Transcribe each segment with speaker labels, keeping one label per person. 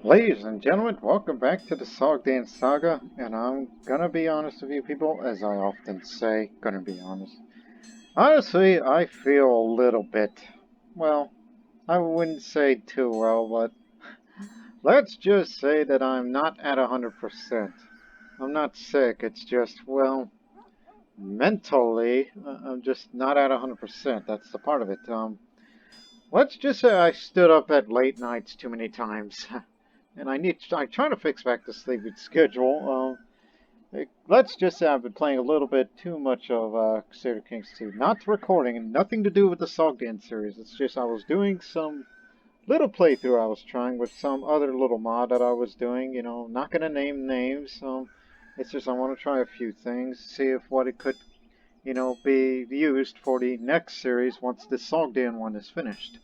Speaker 1: Ladies and gentlemen, welcome back to the Sogdian Saga, and I'm gonna be honest with you people, as I often say, gonna be honest. Honestly, I feel a little bit, well, I wouldn't say too well, but let's just say that I'm not at 100%. I'm not sick, it's just, well, mentally, I'm just not at 100%, that's the part of it. Let's just say I stood up at late nights too many times. And I'm trying to fix back the sleeping schedule. Let's just say I've been playing a little bit too much of Crusader Kings 2. Not recording, and nothing to do with the Sogdian series. It's just I was doing some little playthrough I was trying with some other little mod that I was doing. You know, not gonna name names. It's just I want to try a few things, see if what it could, be used for the next series once the Sogdian one is finished.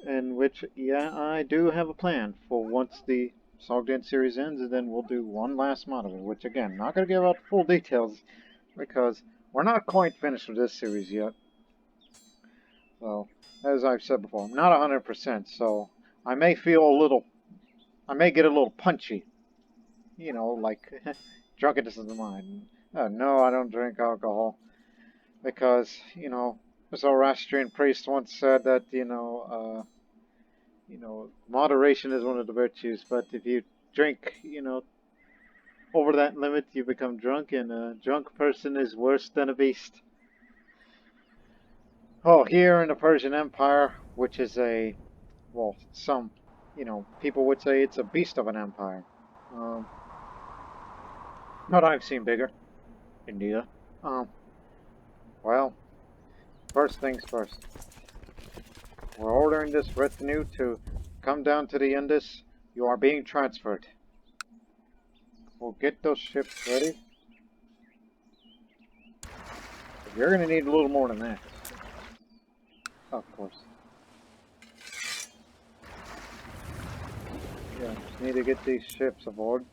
Speaker 1: In which, yeah, I do have a plan for once the Sogdian series ends, and then we'll do one last mod of it, which again, not going to give out full details, because we're not quite finished with this series yet. So, as I've said before, I'm not 100%, so I may feel a little, I may get a little punchy. You know, like, drunkenness of the mind. No, I don't drink alcohol, because, a Zoroastrian priest once said that, moderation is one of the virtues, but if you drink, over that limit, you become drunk, and a drunk person is worse than a beast. Oh, here in the Persian Empire, which is well, some, people would say it's a beast of an empire. But I've seen bigger. India. Well, first things first. We're ordering this retinue to come down to the Indus. You are being transferred. We'll get those ships ready. But you're going to need a little more than that. Of course. Yeah, just need to get these ships aboard.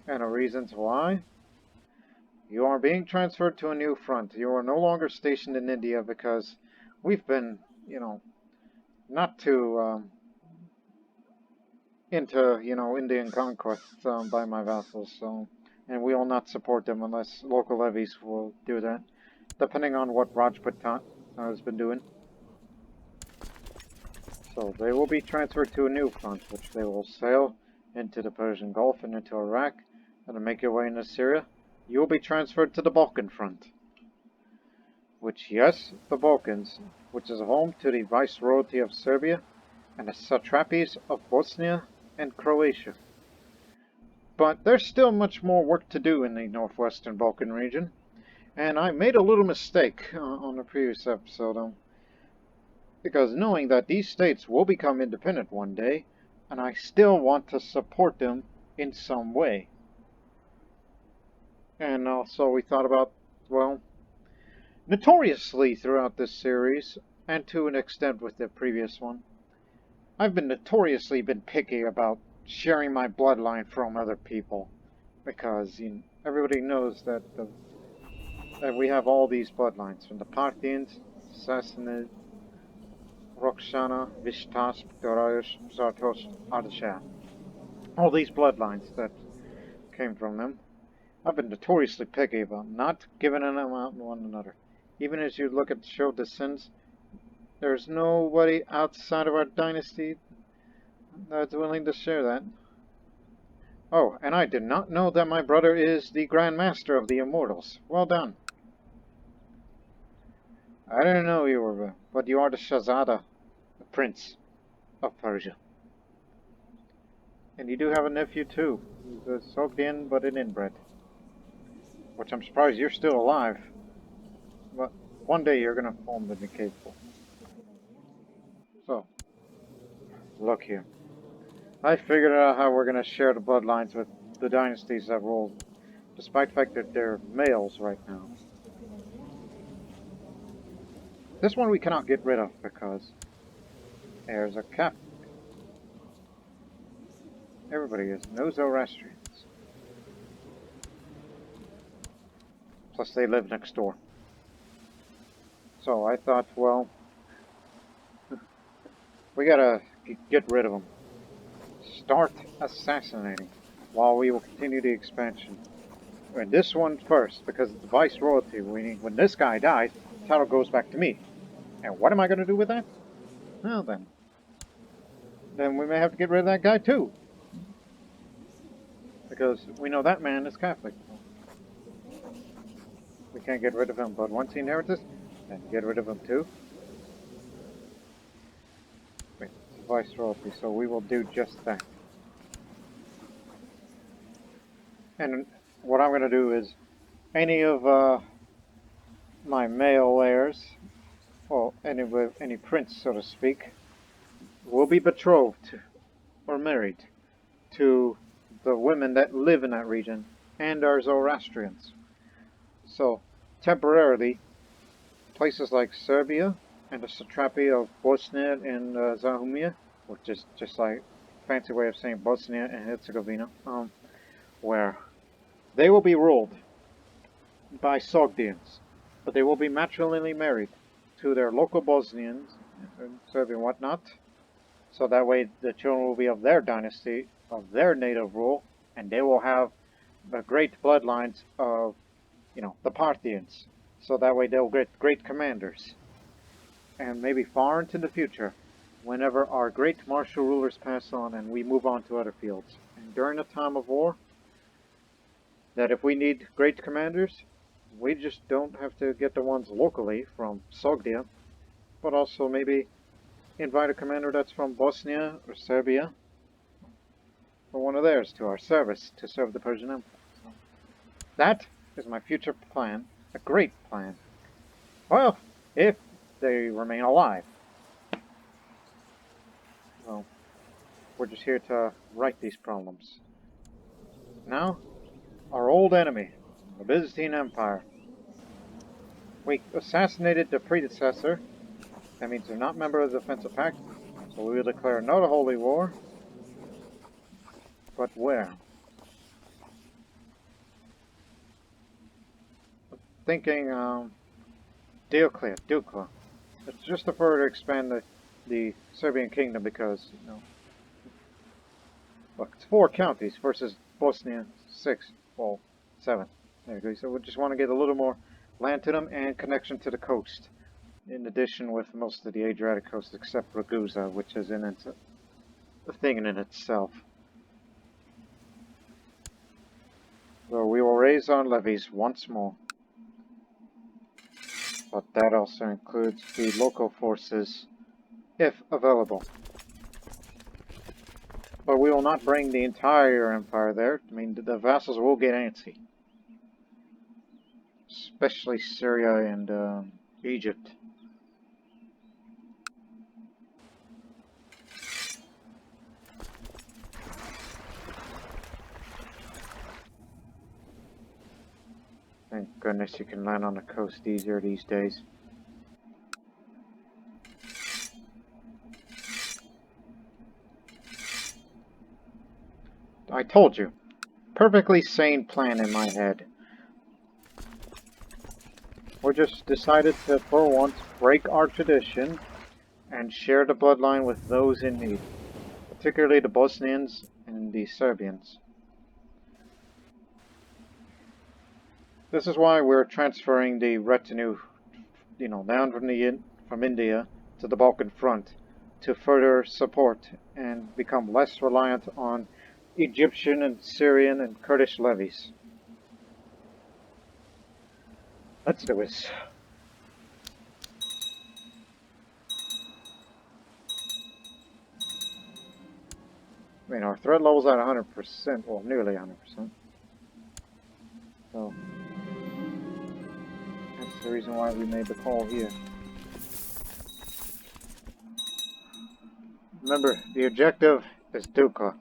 Speaker 1: And the reasons why? You are being transferred to a new front. You are no longer stationed in India because we've been, not too into, Indian conquest by my vassals, so, and we will not support them unless local levies will do that, depending on what Rajput has been doing. So they will be transferred to a new front, which they will sail into the Persian Gulf and into Iraq, and to make your way into Syria. You will be transferred to the Balkan front, which, yes, the Balkans, which is home to the Viceroyalty of Serbia and the satrapies of Bosnia and Croatia. But there's still much more work to do in the Northwestern Balkan region, and I made a little mistake on the previous episode, because knowing that these states will become independent one day, and I still want to support them in some way. And also we thought about, well, notoriously throughout this series, and to an extent with the previous one, I've been notoriously picky about sharing my bloodline from other people, because everybody knows that we have all these bloodlines from the Parthians, Sasanians, Roxana, Vishtas, Darius, Zartos, Ardashah. All these bloodlines that came from them. I've been notoriously picky about not giving them out to one another. Even as you look at the show Descendants, there's nobody outside of our dynasty that's willing to share that. Oh, and I did not know that my brother is the Grand Master of the Immortals. Well done. I didn't know you were, but you are the Shahzada, the Prince of Persia. And you do have a nephew too. He's a Sogdian, but an inbred. Which I'm surprised you're still alive. But one day you're gonna form the capable. So, look here. I figured out how we're gonna share the bloodlines with the dynasties that rule, despite the fact that they're males right now. This one we cannot get rid of because there's a cap. Everybody is no Zoroastrians. Plus they live next door. So I thought, well, we gotta get rid of them. start assassinating while we will continue the expansion. And this one first, because it's vice royalty. When this guy dies, title goes back to me. And what am I going to do with that? Well then we may have to get rid of that guy too, because we know that man is Catholic. We can't get rid of him, but once he inherits this, then get rid of him too. Wait, it's vice royalty, so we will do just that. And what I'm going to do is, any of my male heirs, or any prince, so to speak, will be betrothed or married to the women that live in that region and are Zoroastrians. So, temporarily, places like Serbia and the satrapy of Bosnia and Zahumia, which is just like fancy way of saying Bosnia and Herzegovina, where they will be ruled by Sogdians, but they will be matrilineally married to their local Bosnians and Serbian whatnot, so that way the children will be of their dynasty, of their native rule, and they will have the great bloodlines of, the Parthians, so that way they'll get great commanders. And maybe far into the future, whenever our great martial rulers pass on and we move on to other fields, and during a time of war, that if we need great commanders, we just don't have to get the ones locally from Sogdia, but also maybe invite a commander that's from Bosnia or Serbia, or one of theirs to our service to serve the Persian Empire. So that is my future plan, a great plan. Well, if they remain alive. Well, we're just here to right these problems. Now, our old enemy, the Byzantine Empire. We assassinated the predecessor. That means they're not a member of the Defensive Pact, so we will declare not a holy war. But where? Thinking, Dukla. It's just to further expand the Serbian kingdom because, look, it's 4 counties versus Bosnia 6, well, 7. There you go. So we just want to get a little more land to them and connection to the coast. In addition with most of the Adriatic coast except Ragusa, which is a thing in itself. So we will raise our levies once more. But that also includes the local forces, if available. But we will not bring the entire empire there. I mean, the vassals will get antsy. Especially Syria and Egypt. Thank goodness you can land on the coast easier these days. I told you. Perfectly sane plan in my head. We just decided to, for once, break our tradition and share the bloodline with those in need. Particularly the Bosnians and the Serbians. This is why we're transferring the retinue, down from India to the Balkan front to further support and become less reliant on Egyptian and Syrian and Kurdish levies. Let's do this. I mean, our threat level's at 100%, well, nearly 100%. So, that's the reason why we made the call here. Remember, the objective is Duka,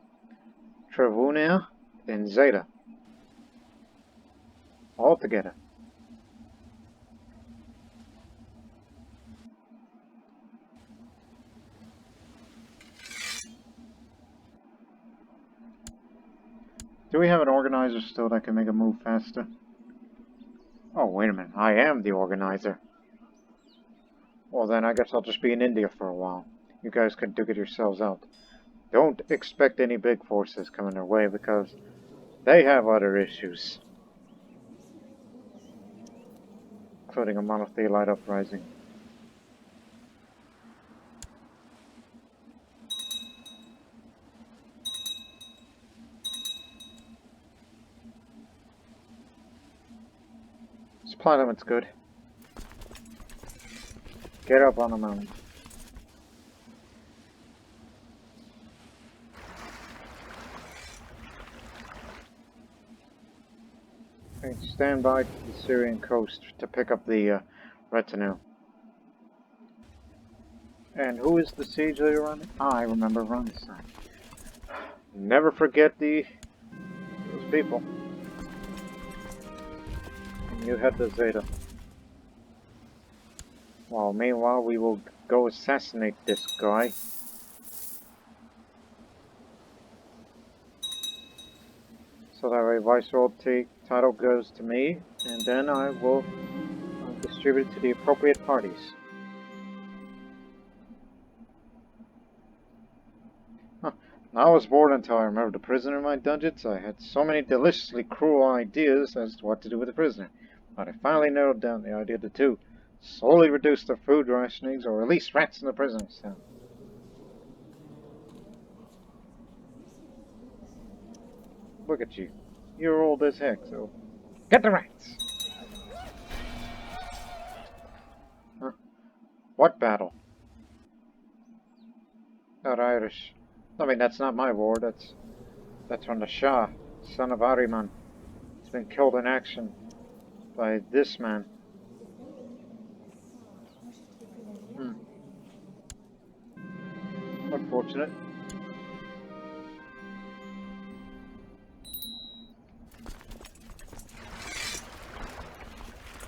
Speaker 1: Travunia, and Zeta. All together. Do we have an organizer still that can make a move faster? Oh, wait a minute. I am the organizer. Well, then I guess I'll just be in India for a while. You guys can duke it yourselves out. Don't expect any big forces coming their way because they have other issues, including a monothelite uprising. Supply limit's good. Get up on the mountain. Okay, stand by to the Syrian coast to pick up the retinue. And who is the siege leader running? I remember Ramstein. Never forget those people. And you head to Zeta. Well, meanwhile, we will go assassinate this guy. So that way, Viceroyalty title goes to me, and then I will distribute it to the appropriate parties. Huh. I was bored until I remembered the prisoner in my dungeons. I had so many deliciously cruel ideas as to what to do with the prisoner. But I finally narrowed down the idea to two. Slowly reduce the food rationings or release rats in the prison cell. Look at you. You're old as heck, so get the rats! Huh? What battle? Not Irish. I mean, that's not my war, that's from the Shah, son of Ahriman. He's been killed in action by this man. Unfortunate.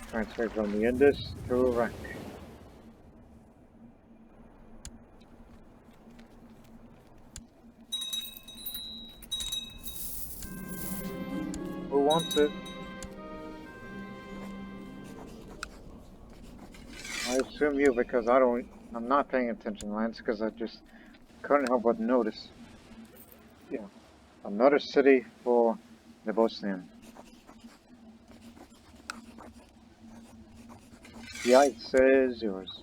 Speaker 1: Transfer from the Indus to Iraq. Who wants it? I assume you, because I'm not paying attention, Lance, because I just couldn't help but notice. Yeah. Another city for the Bosnian. The ice is yours.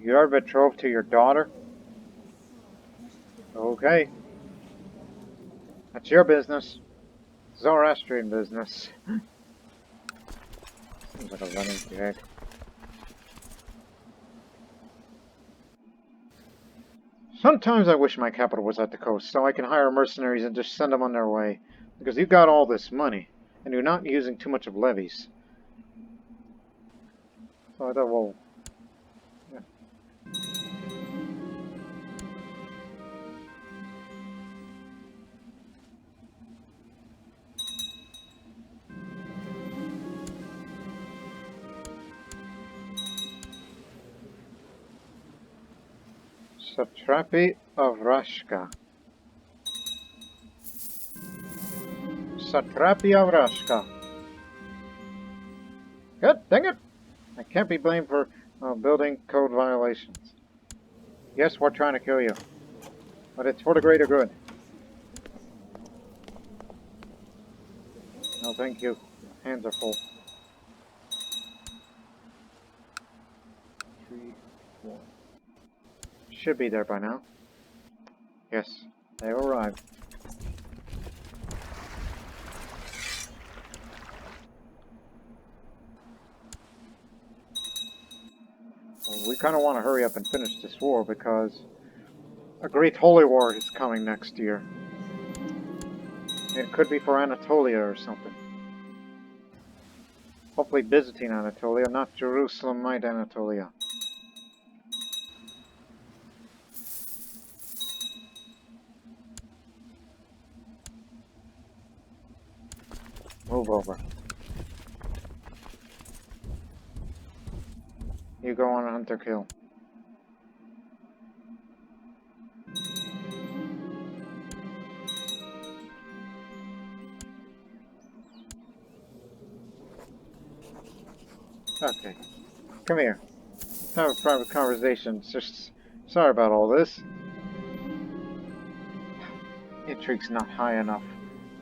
Speaker 1: You're betrothed to your daughter? Okay. That's your business. Zoroastrian business. Seems like a running gag. Sometimes I wish my capital was at the coast, so I can hire mercenaries and just send them on their way. Because you've got all this money, and you're not using too much of levies. So I thought, well, yeah. Satrapi of Rashka. Satrapi of Rashka. Good, dang it! I can't be blamed for building code violations. Yes, we're trying to kill you, but it's for the greater good. No, thank you. Hands are full. 3, 4. Should be there by now. Yes, they've arrived. Well, we kind of want to hurry up and finish this war because a great holy war is coming next year. It could be for Anatolia or something. Hopefully Byzantine Anatolia, not Jerusalemite Anatolia. Move over. You go on a hunter kill. Okay. Come here. Have a private conversation. Just sorry about all this. Intrigue's not high enough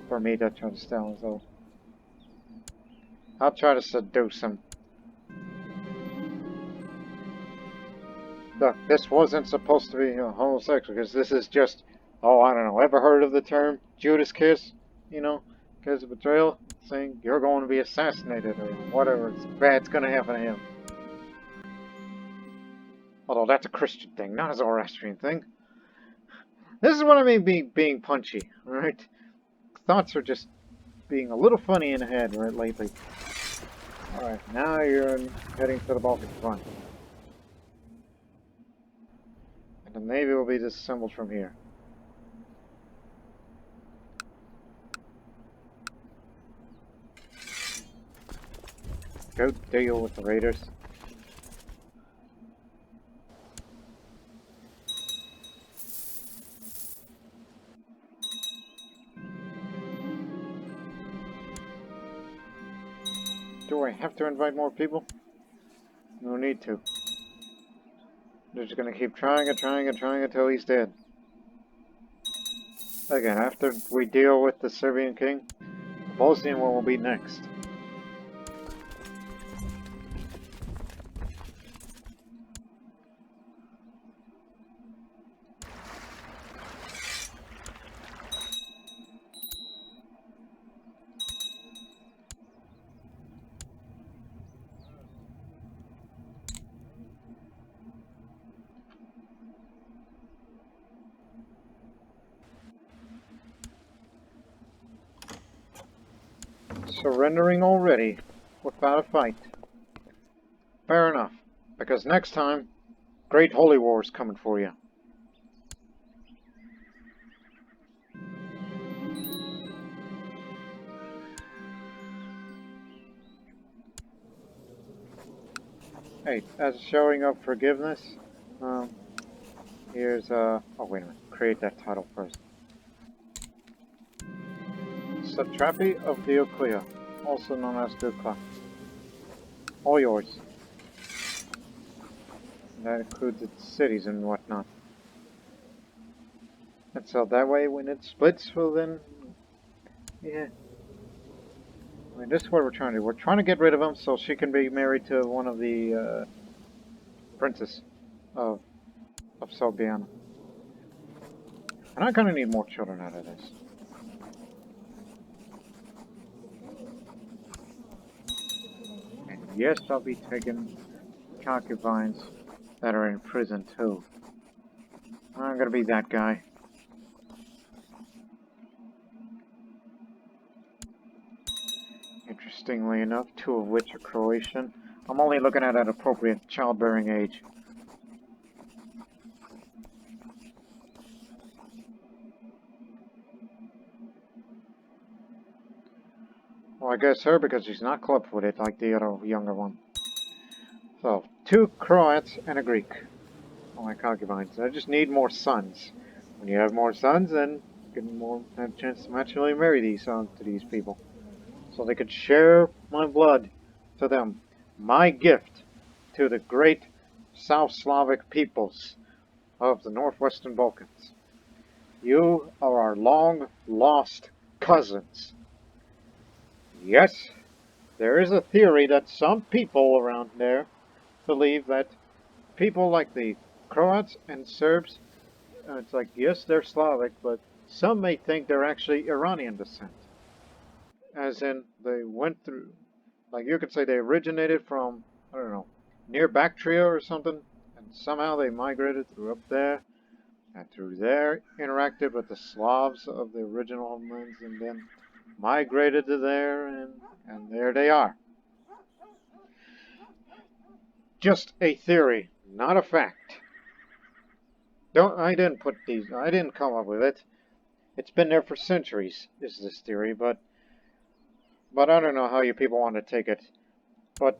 Speaker 1: for me to try to steal, so I'll try to seduce him. Look, this wasn't supposed to be homosexual, because this is just, oh, I don't know, ever heard of the term Judas kiss? You know, kiss of betrayal, saying you're going to be assassinated or whatever bad's going to happen to him. Although that's a Christian thing, not a Zoroastrian thing. This is what I mean being punchy, alright? Thoughts are just being a little funny in the head right lately. Alright, now you're heading to the Baltic front. And the Navy will be disassembled from here. Go deal with the raiders. Do I have to invite more people? No need to. They're just gonna keep trying until he's dead. Again, after we deal with the Serbian king, the Bosnian one will be next. Surrendering already, without a fight. Fair enough, because next time, Great Holy War is coming for you. Hey, as a showing of forgiveness, here's, oh wait a minute, create that title first. Satrapy of Dioclea, also known as Dukla. All yours. And that includes its cities and whatnot. And so that way when it splits, well then, yeah. I mean, this is what we're trying to do. We're trying to get rid of him so she can be married to one of the, princes of Sogdiana. And I'm gonna need more children out of this. And yes, I'll be taking concubines that are in prison too. I'm gonna be that guy. Interestingly enough, 2 of which are Croatian. I'm only looking at an appropriate childbearing age. Well, I guess her because she's not club-footed like the other younger one. So, 2 Croats and a Greek. Oh, my concubines. I just need more sons. When you have more sons, then you can have a chance to naturally marry these sons to these people. So they could share my blood to them. My gift to the great South Slavic peoples of the Northwestern Balkans. You are our long-lost cousins. Yes, there is a theory that some people around there believe that people like the Croats and Serbs, it's like, yes, they're Slavic, but some may think they're actually Iranian descent. As in, they went through, like you could say they originated from, I don't know, near Bactria or something, and somehow they migrated through up there, and through there interacted with the Slavs of the original homelands, and then migrated to there, and there they are. Just a theory, not a fact. I didn't come up with it. It's been there for centuries, is this theory, but I don't know how you people want to take it. But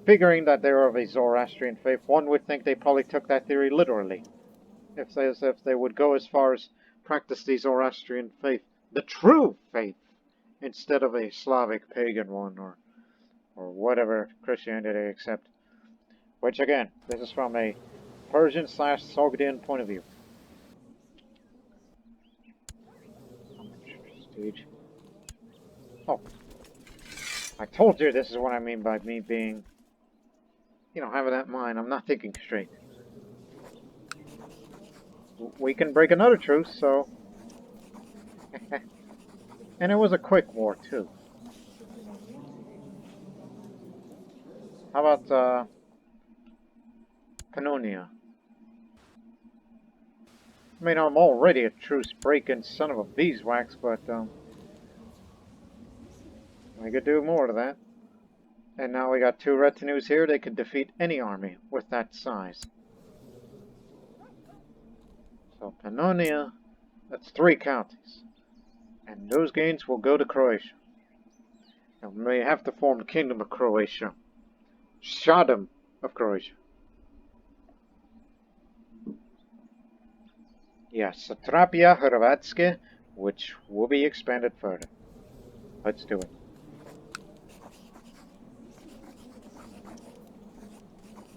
Speaker 1: figuring that they're of a Zoroastrian faith, one would think they probably took that theory literally. If they would go as far as practice the Zoroastrian faith, the true faith, instead of a Slavic pagan one or whatever Christianity they accept. Which again, this is from a Persian / Sogdian point of view. Prestige. Oh. I told you this is what I mean by me being, you know, having that mind. I'm not thinking straight. We can break another truce, so... And it was a quick war, too. How about, Pannonia? I mean, I'm already a truce-breaking son of a beeswax, but, we could do more to that. And now we got 2 retinues here. They could defeat any army with that size. So, Pannonia, that's 3 counties. And those gains will go to Croatia. And we may have to form the Kingdom of Croatia. Shahdom of Croatia. Yes, Satrapia Hrvatske, which will be expanded further. Let's do it.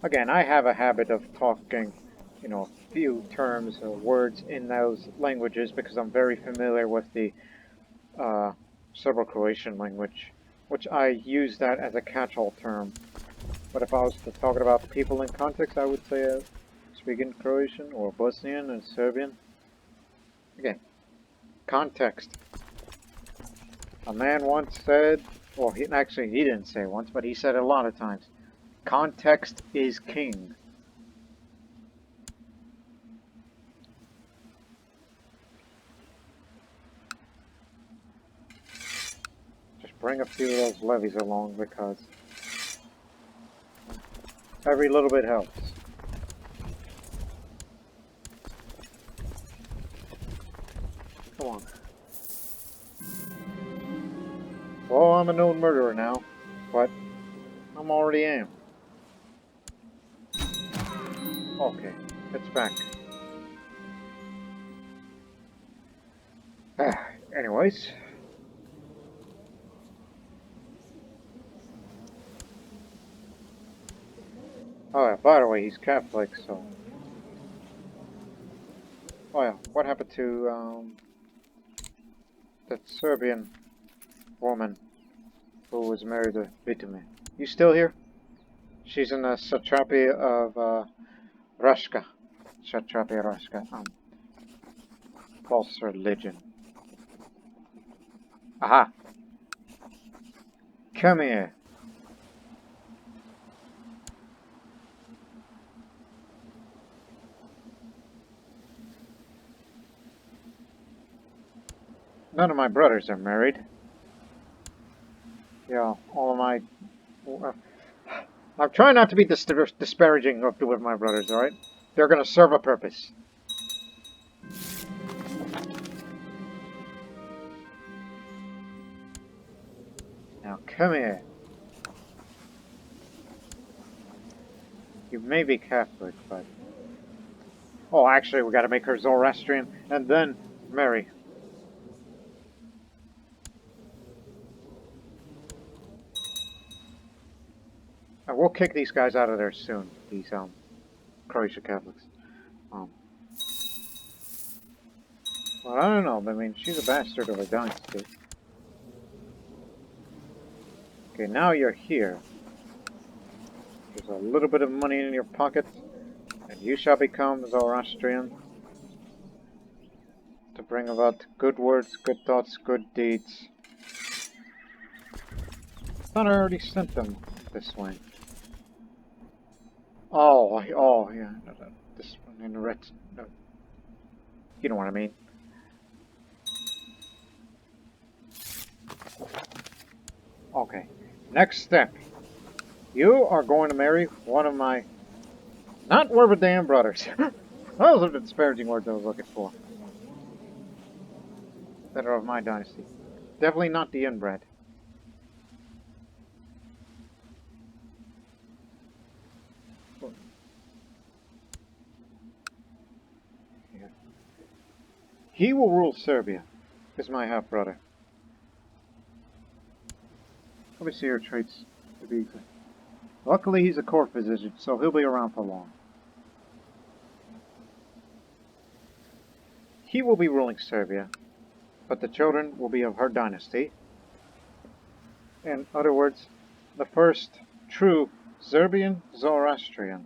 Speaker 1: Again, I have a habit of talking, you know, a few terms or words in those languages because I'm very familiar with the Serbo-Croatian language, which I use that as a catch-all term. But if I was to talk about the people in context, I would say speaking Croatian or Bosnian and Serbian. Again, context. A man once said, well, actually he didn't say it once, but he said it a lot of times, context is king. Just bring a few of those levies along because every little bit helps. Come on. Well, I'm a known murderer now, but I'm already am. Okay, it's back. Anyways. Oh yeah, by the way, he's Catholic, so... Oh yeah, what happened to, that Serbian woman who was married to Vitamin? You still here? She's in the satrapy of, Rashka. Satrapy Rashka. False religion. Aha! Come here. None of my brothers are married. Yeah, all of my... I'm trying not to be disparaging with my brothers, alright? They're gonna serve a purpose. Now, come here. You may be Catholic, but... Oh, actually, we gotta make her Zoroastrian, and then marry. And we'll kick these guys out of there soon, these, Croatian Catholics. Well, I don't know, I mean, she's a bastard of a dynasty. Okay, now you're here. There's a little bit of money in your pocket, and you shall become Zoroastrian to bring about good words, good thoughts, good deeds. I thought I already sent them this way. Oh, yeah, this one in the red. No. You know what I mean. Okay, next step. You are going to marry one of my... Not one of the damn brothers. Those are the disparaging words I was looking for. That are of my dynasty. Definitely not the inbred. Yeah. He will rule Serbia. Is my half-brother. Let me see your traits, to be exact. Luckily, he's a court physician, so he'll be around for long. He will be ruling Serbia, but the children will be of her dynasty. In other words, the first true Serbian Zoroastrian.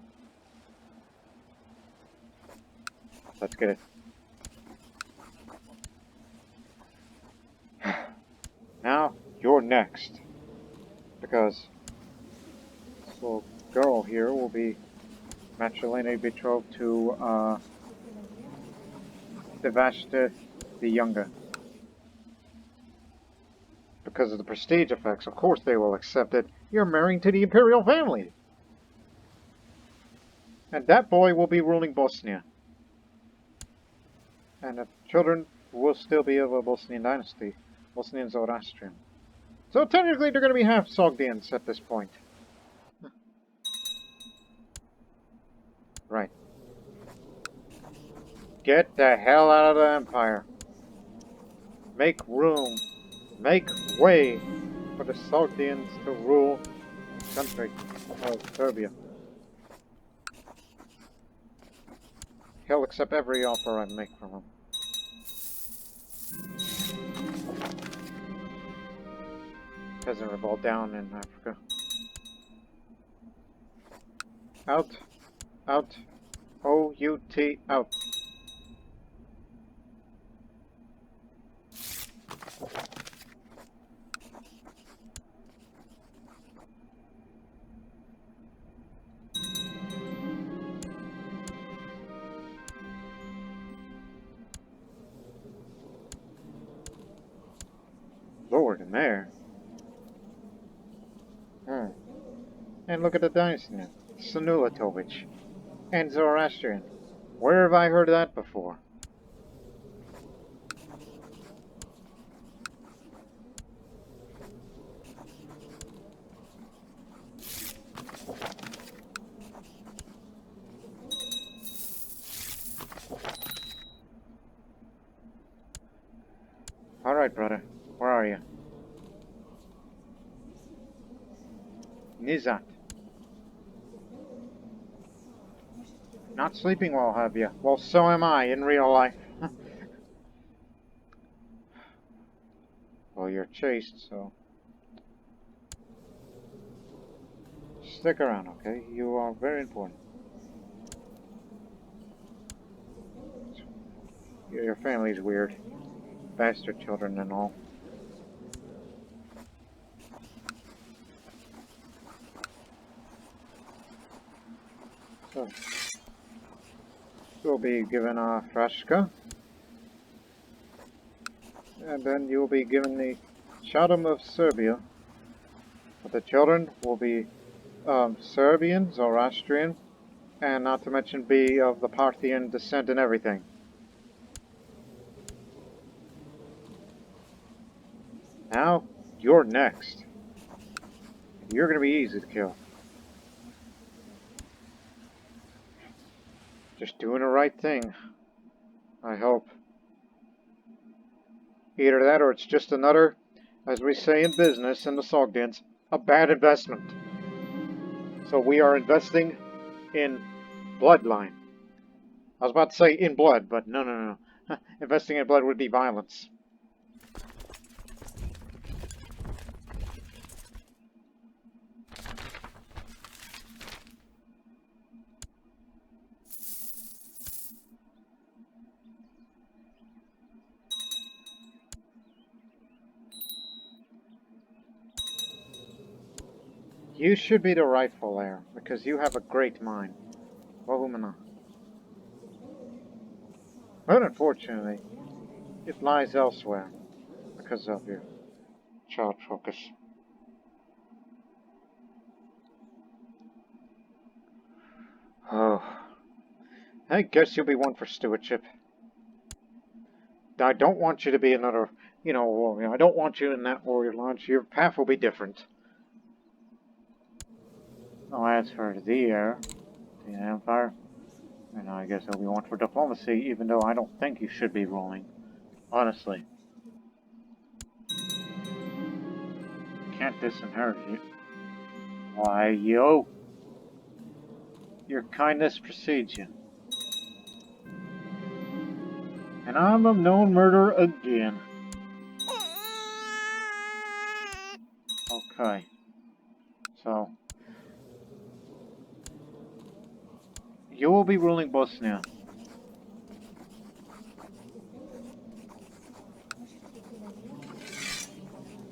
Speaker 1: Let's get it. Now, you're next. Because this little girl here will be matrimonially betrothed to Divashtich the Younger. Because of the prestige effects, of course they will accept it. You're marrying to the imperial family. And that boy will be ruling Bosnia. And the children will still be of a Bosnian dynasty. Bosnian Zoroastrian. So technically they're going to be half Sogdians at this point. Right. Get the hell out of the Empire. Make room. Make way for the Sogdians to rule the country of Serbia. He'll accept every offer I make from him. Peasant revolt down in Africa. Out. Out. O-U-T. Out. Lord in there. And look at the dynasty now. Sanulatovich. And Zoroastrian. Where have I heard that before? Alright, brother. Where are you? Nizat. Not sleeping well, have you? Well, so am I in real life. Well, you're chaste, so... Stick around, okay? You are very important. Your family's weird. Bastard children and all. So, you'll be given a frashka. And then you'll be given the Shadam of Serbia. But the children will be Serbian, Zoroastrian, and not to mention be of the Parthian descent and everything. Now, you're next. You're going to be easy to kill. Just doing the right thing. I hope. Either that or it's just another, as we say in business in the Sogdians, a bad investment. So we are investing in bloodline. I was about to say in blood, but no. Investing in blood would be violence. You should be the rightful heir, because you have a great mind. Wahumana. But unfortunately, it lies elsewhere, because of your child focus. Oh. I guess you'll be one for stewardship. I don't want you to be another, warrior. I don't want you in that warrior lodge. Your path will be different. Oh, as for the heir, the Empire, and I guess he'll be one for diplomacy, even though I don't think you should be ruling. Honestly. Can't disinherit you. Why, yo? Your kindness precedes you. And I'm a known murderer again. Okay. So, you will be ruling Bosnia.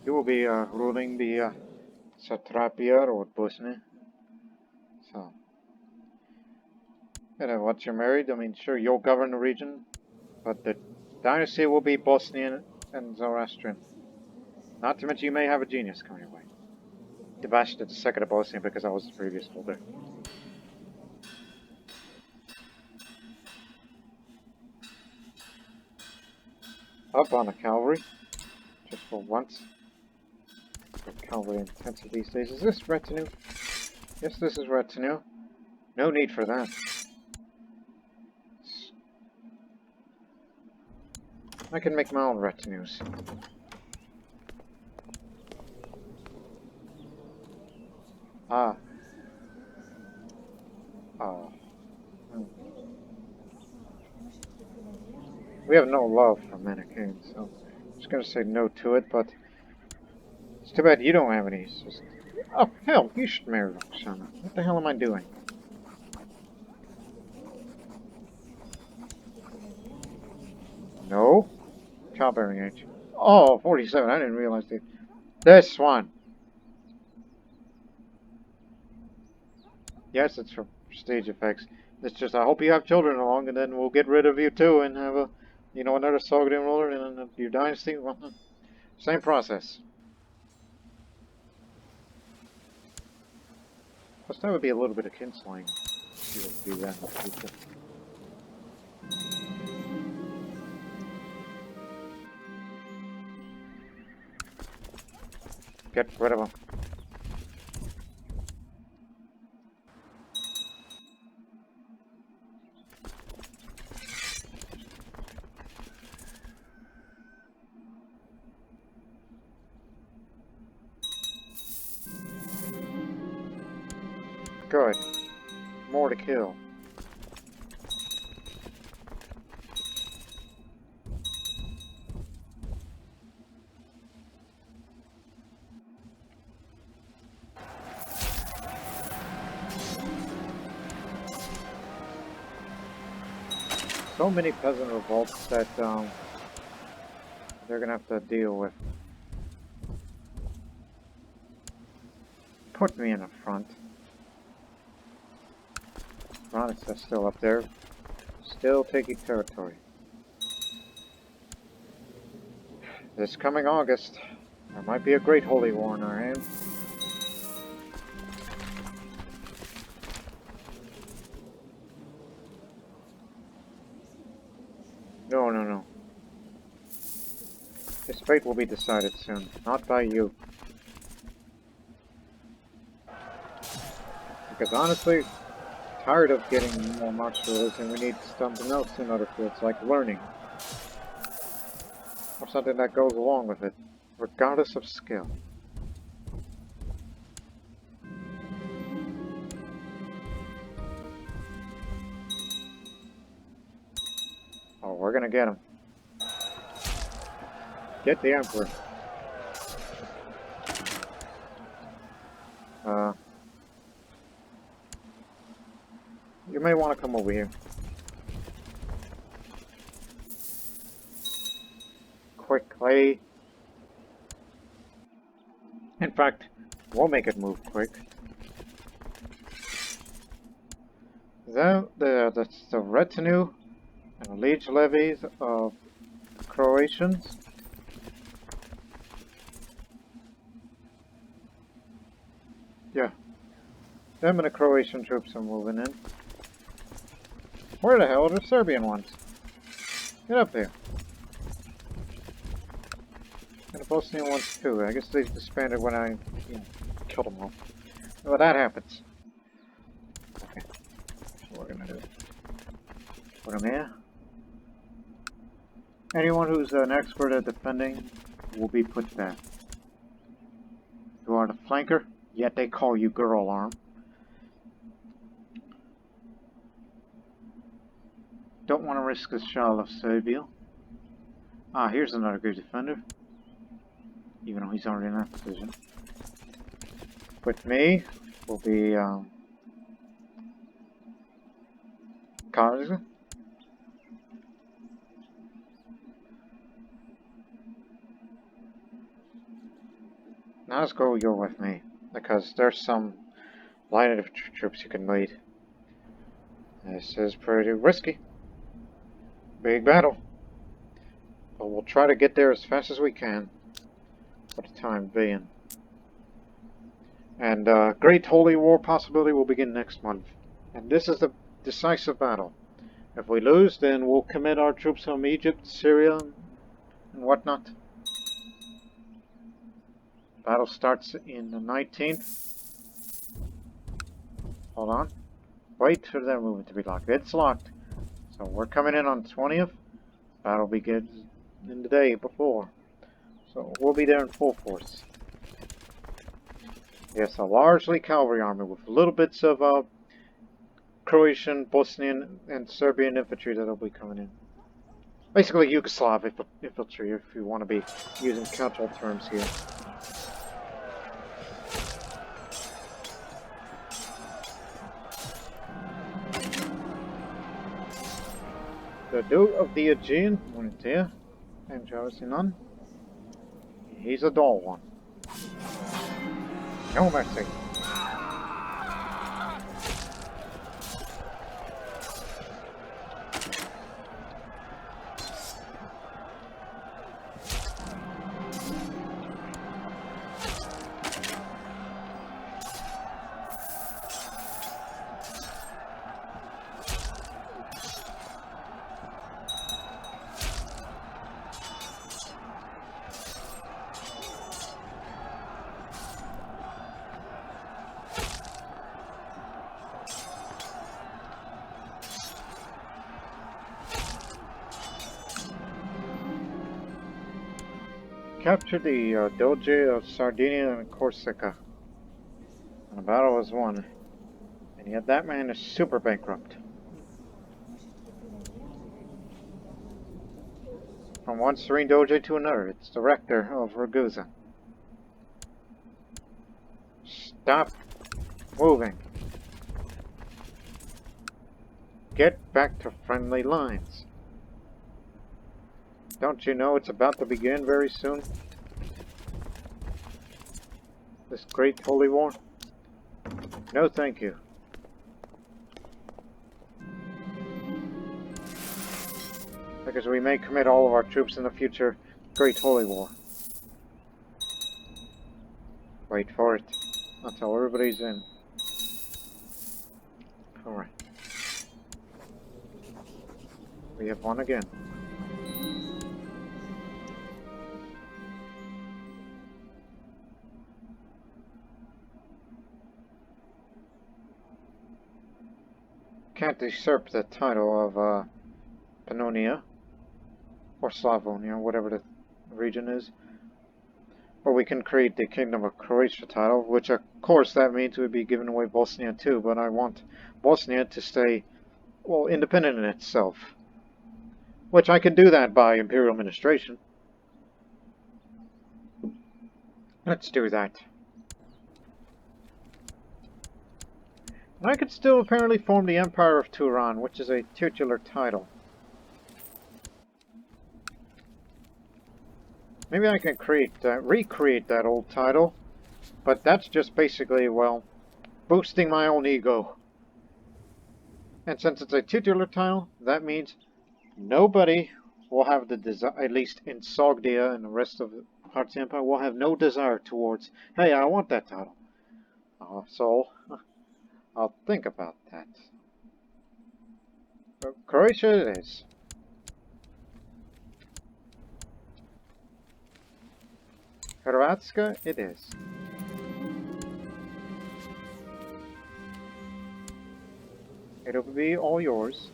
Speaker 1: You will be ruling the Satrapia or Bosnia. So, once you're married, I mean, sure, you'll govern the region, but the dynasty will be Bosnian and Zoroastrian. Not to mention, you may have a genius coming your way. Divashtich the second of Bosnia because I was the previous holder. Up on the cavalry, just for once. Cavalry intensive these days. Is this retinue? Yes, this is retinue. No need for that. I can make my own retinues. Ah. Oh. We have no love for Manichaeans, so I'm just gonna say no to it, but it's too bad you don't have any. It's just... Oh, hell, you should marry Roxana. What the hell am I doing? No. Childbearing age. Oh, 47. I didn't realize that. This one. Yes, it's for prestige effects. It's just, I hope you have children along, and then we'll get rid of you too, and have a, you know, another Sogdian ruler in your dynasty. Well, same process. Plus, that would be a little bit of kinseling. You would do that in the future. Get rid of them. Good. More to kill. So many peasant revolts that they're gonna have to deal with. Put me in the front. Ronit's still up there. Still taking territory. This coming August, there might be a great holy war in our hands. No, no, no. His fate will be decided soon, not by you. Because honestly, tired of getting more martial religion, we need something else in other fields, like learning. Or something that goes along with it, regardless of skill. Oh, we're gonna get him. Get the Emperor. You may want to come over here. Quickly. In fact, we'll make it move quick. The retinue and liege levies of Croatians. Yeah. Them and the Croatian troops are moving in. Where the hell are the Serbian ones? Get up there. And the Bosnian ones too. I guess they disbanded when I killed them all. Well, that happens. Okay. So we're gonna do. Put them here. Anyone who's an expert at defending will be put there. You are the flanker? Yet they call you Girl Arm. Don't want to risk the Shah of Serbia. Ah, here's another good defender. Even though he's already in that position. With me will be Karza. Now let's go you're with me, because there's some line of troops you can lead. This is pretty risky. Big battle. But we'll try to get there as fast as we can for the time being. And Great Holy War possibility will begin next month. And this is the decisive battle. If we lose, then we'll commit our troops from Egypt, Syria, and whatnot. Battle starts in the 19th. Hold on. Wait for that movement to be locked. It's locked. So we're coming in on the 20th. Battle begins in the day before. So we'll be there in full force. Yes, a largely cavalry army with little bits of Croatian, Bosnian, and Serbian infantry that'll be coming in. Basically Yugoslav infantry, if you want to be using cultural terms here. The Duke of the Aegean, Monitor, and Jarosinan. He's a dull one. No mercy. Captured the Doge of Sardinia and Corsica. And the battle was won. And yet that man is super bankrupt. From one serene Doge to another, it's the rector of Ragusa. Stop moving. Get back to friendly lines. Don't you know it's about to begin very soon? This great holy war? No, thank you. Because we may commit all of our troops in the future great holy war. Wait for it. Until everybody's in. Alright. We have won again. Can't usurp the title of Pannonia or Slavonia, whatever the region is. But we can create the Kingdom of Croatia title, which of course that means we'd be giving away Bosnia too, but I want Bosnia to stay, well, independent in itself. Which I can do that by imperial administration. Let's do that. I could still apparently form the Empire of Turan, which is a titular title. Maybe I can recreate that old title, but that's just basically, well, boosting my own ego. And since it's a titular title, that means nobody will have the desire, at least in Sogdia and the rest of the Parthian Empire, will have no desire towards, hey, I want that title. So I'll think about that. But Croatia it is. Hrvatska it is. It'll be all yours.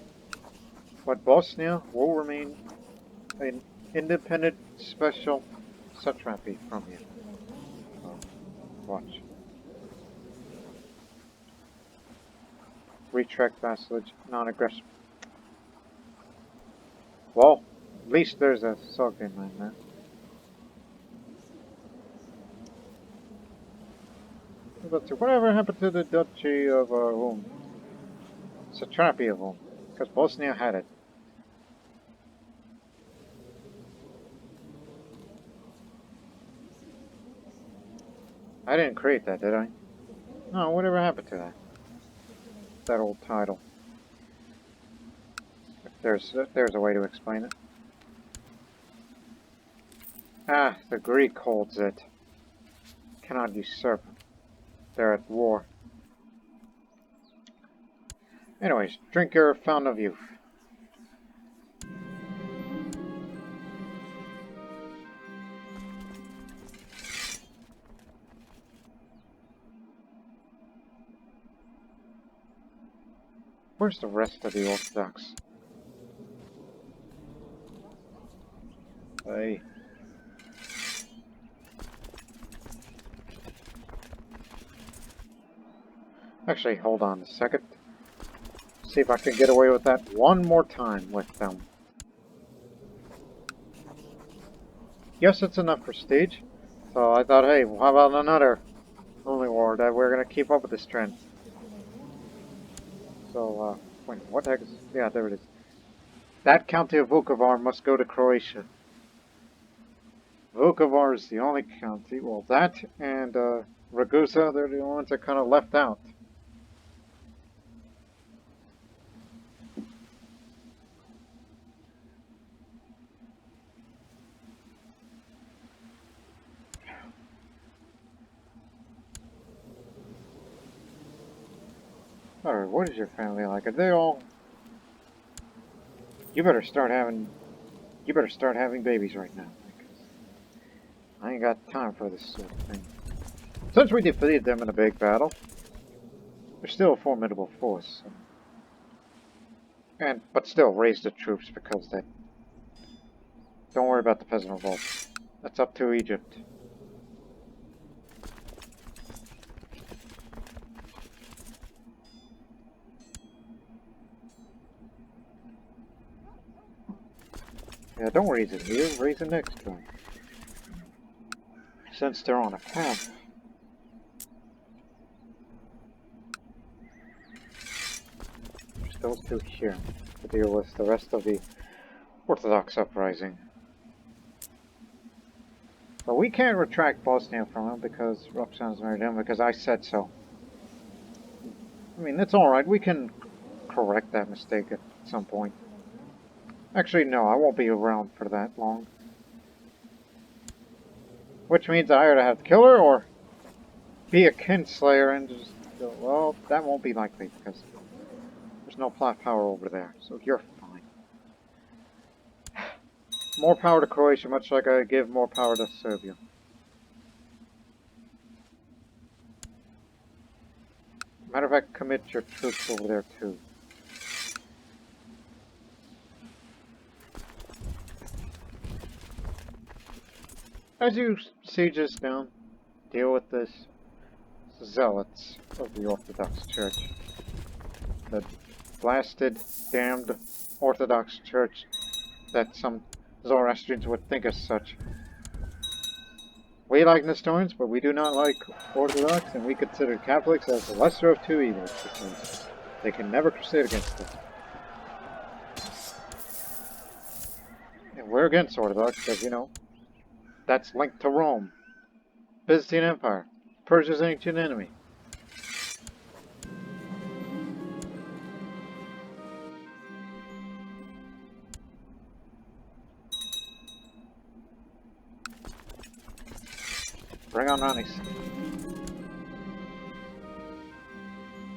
Speaker 1: But Bosnia will remain an independent special satrapy from you. So, watch. retract vassalage, non-aggression. Well, at least there's a Sogdian land there. Let's see, whatever happened to the Duchy of Satrapy of because Bosnia had it. I didn't create that, did I? No, whatever happened to that? That old title. There's a way to explain it. Ah, the Greek holds it. Cannot usurp. They're at war. Anyways, drink your fountain of youth. Where's the rest of the Orthodox? Hey. Actually, hold on a second. See if I can get away with that one more time with them. Yes, it's enough prestige. So I thought, hey, how about another holy war that we're going to keep up with this trend. So, wait, what the heck is... Yeah, there it is. That county of Vukovar must go to Croatia. Vukovar is the only county. Well, that and Ragusa, they're the ones that kind of left out. Alright, what is your family like? Are they all... You better start having babies right now. Because I ain't got time for this sort of thing. Since we defeated them in a big battle, they're still a formidable force. But still, raise the troops because they... Don't worry about the peasant revolt. That's up to Egypt. Yeah, don't raise it here, raise it next time. Since they're on a path. There's those two here to deal with the rest of the Orthodox uprising. But we can't retract Bosnia from him because Roxanne's married him because I said so. I mean, it's alright, we can correct that mistake at some point. Actually, no, I won't be around for that long. Which means I either have to kill her or be a kinslayer and just go, well, that won't be likely because there's no plot power over there, so you're fine. More power to Croatia, much like I give more power to Serbia. Matter of fact, commit your troops over there too. As you sieges down, deal with this zealots of the Orthodox Church. The blasted, damned Orthodox Church that some Zoroastrians would think as such. We like Nestorians, but we do not like Orthodox, and we consider Catholics as the lesser of two evils because they can never crusade against us. And we're against Orthodox because, you know, that's linked to Rome. Byzantine Empire. Persia's ancient enemy. Bring on Ranis.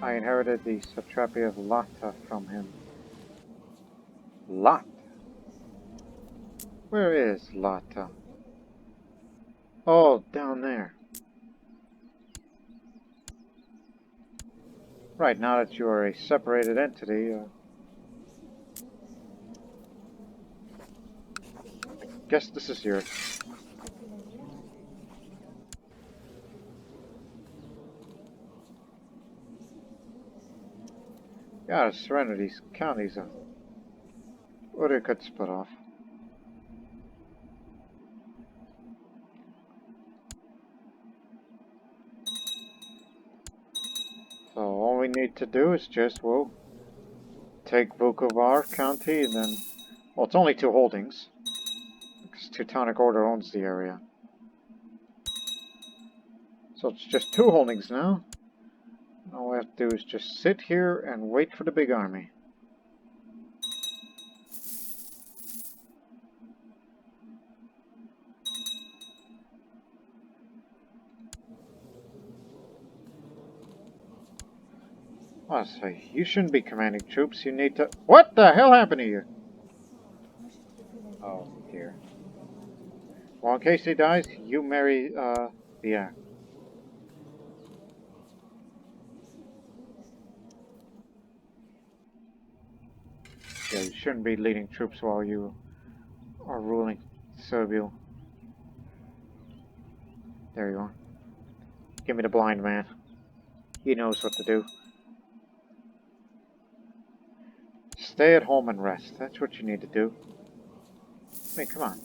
Speaker 1: I inherited the satrapy of Lata from him. Lot? Where is Lata? Oh, down there. Right, now that you are a separated entity, I guess this is yours. Gotta surrender these counties, or they could split off. So all we need to do is just, well, take Vukovar County and then, well, it's only 2 holdings, because Teutonic Order owns the area. So it's just 2 holdings now. All we have to do is just sit here and wait for the big army. Honestly, you shouldn't be commanding troops. You need to... What the hell happened to you? Oh, dear. Well, in case he dies, you marry, the act. Yeah, you shouldn't be leading troops while you are ruling Serbia. There you are. Give me the blind man. He knows what to do. Stay at home and rest. That's what you need to do. I mean, come on.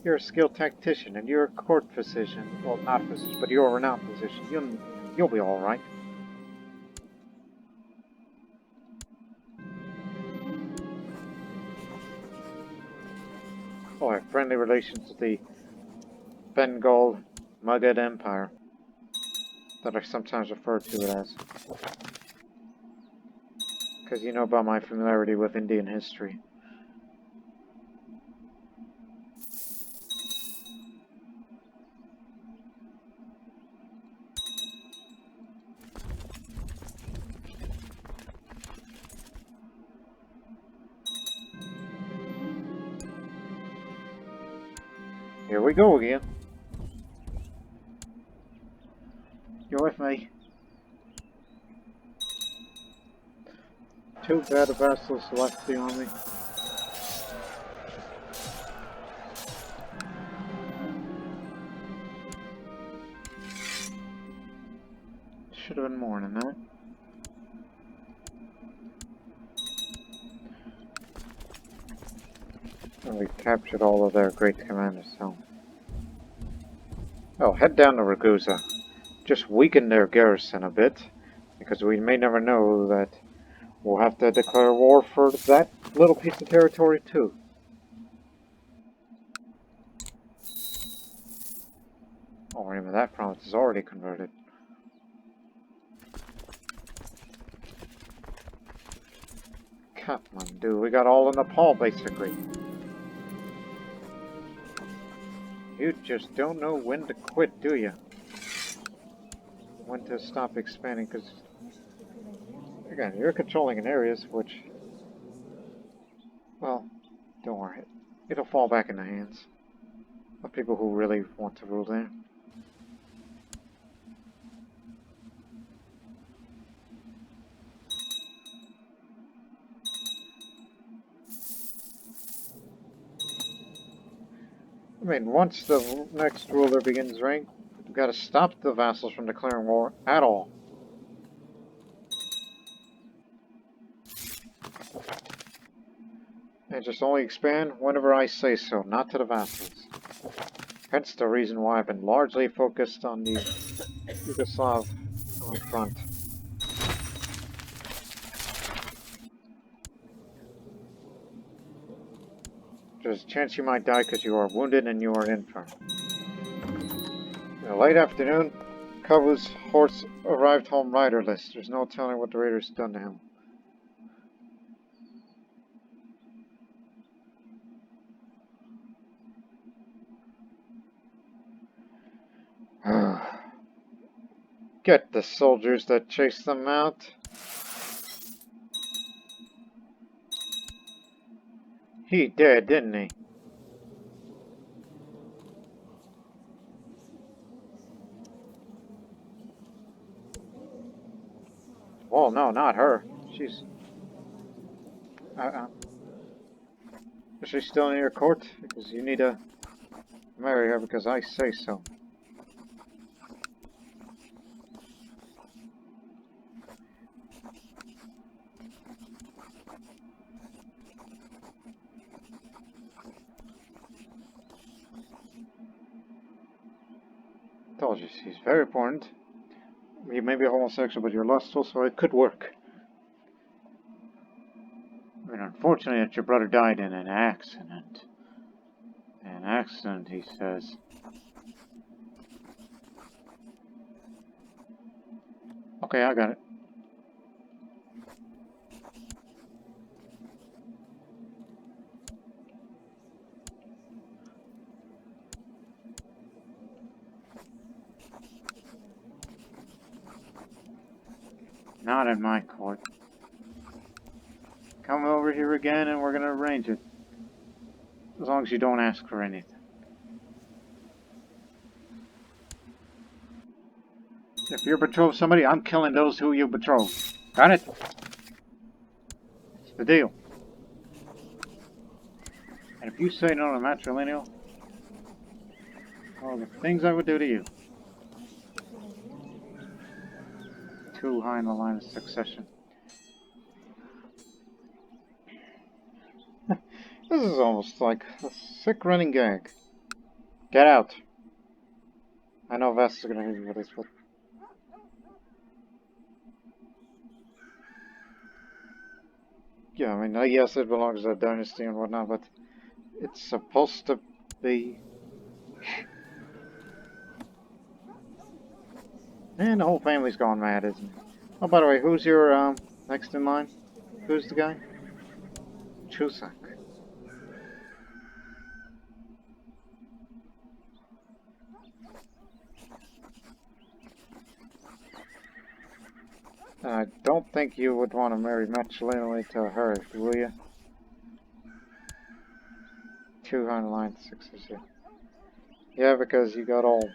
Speaker 1: You're a skilled tactician and you're a court physician. Well, not physician, but you're a renowned physician. You'll be alright. Oh, I have friendly relations with the Bengal Mughal Empire. That I sometimes refer to it as. Because you know about my familiarity with Indian history. Here we go again. You're with me. Too bad the vassals left the army. Should have been more than that. And we captured all of their great commanders, so... Oh, head down to Ragusa. Just weaken their garrison a bit, because we may never know that we'll have to declare war for that little piece of territory too. Oh, remember that province is already converted. Kathmandu, we got all of Nepal basically. You just don't know when to quit, do you? When to stop expanding, because again, you're controlling in areas which, well, don't worry. It'll fall back in the hands of people who really want to rule there. I mean, once the next ruler begins reign, we've got to stop the vassals from declaring war at all. And just only expand whenever I say so, not to the vassals. Hence the reason why I've been largely focused on the Yugoslav front. There's a chance you might die because you are wounded and you are infirm. In the late afternoon, Kavu's horse arrived home riderless. There's no telling what the raiders done to him. Get the soldiers that chased them out. He did, didn't he? Oh, no, not her. She's... Is she still in your court? Because you need to marry her because I say so. apologies. He's very important. You may be homosexual, but you're lustful, so it could work. I mean, unfortunately, that your brother died in an accident. An accident, he says. Okay, I got it. Not in my court. Come over here again and we're gonna arrange it. As long as you don't ask for anything. If you betroth somebody, I'm killing those who you betroth. Got it? It's the deal. And if you say no to matrilineal, well, the things I would do to you. Too high in the line of succession. This is almost like a sick running gag. Get out. I know Vest is gonna hate me for this, but... Yeah, I mean, yes, it belongs to a dynasty and whatnot, but... It's supposed to be... And the whole family's gone mad, isn't it? Oh, by the way, who's your, next in line? Who's the guy? Chusak. I don't think you would want to marry matrilineally to her, will you? 200 line successor. Yeah, because you got all...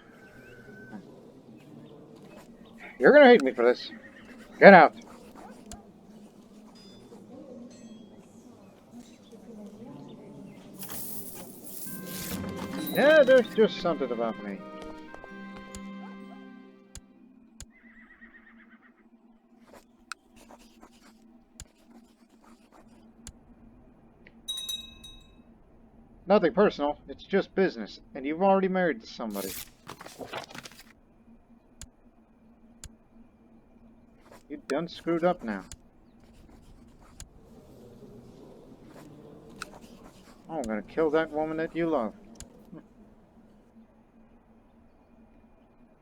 Speaker 1: You're gonna hate me for this. Get out. Yeah, there's just something about me. Nothing personal, it's just business, and you've already married somebody. You done screwed up now. I'm gonna kill that woman that you love.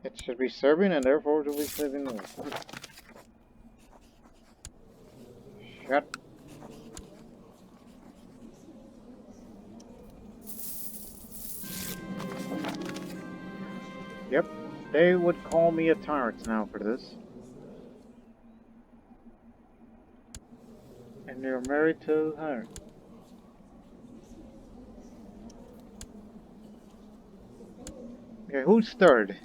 Speaker 1: It should be Serbian and therefore it will be Serbian. Shut. Yep, they would call me a tyrant now for this. And you're married to her. Okay, who's third?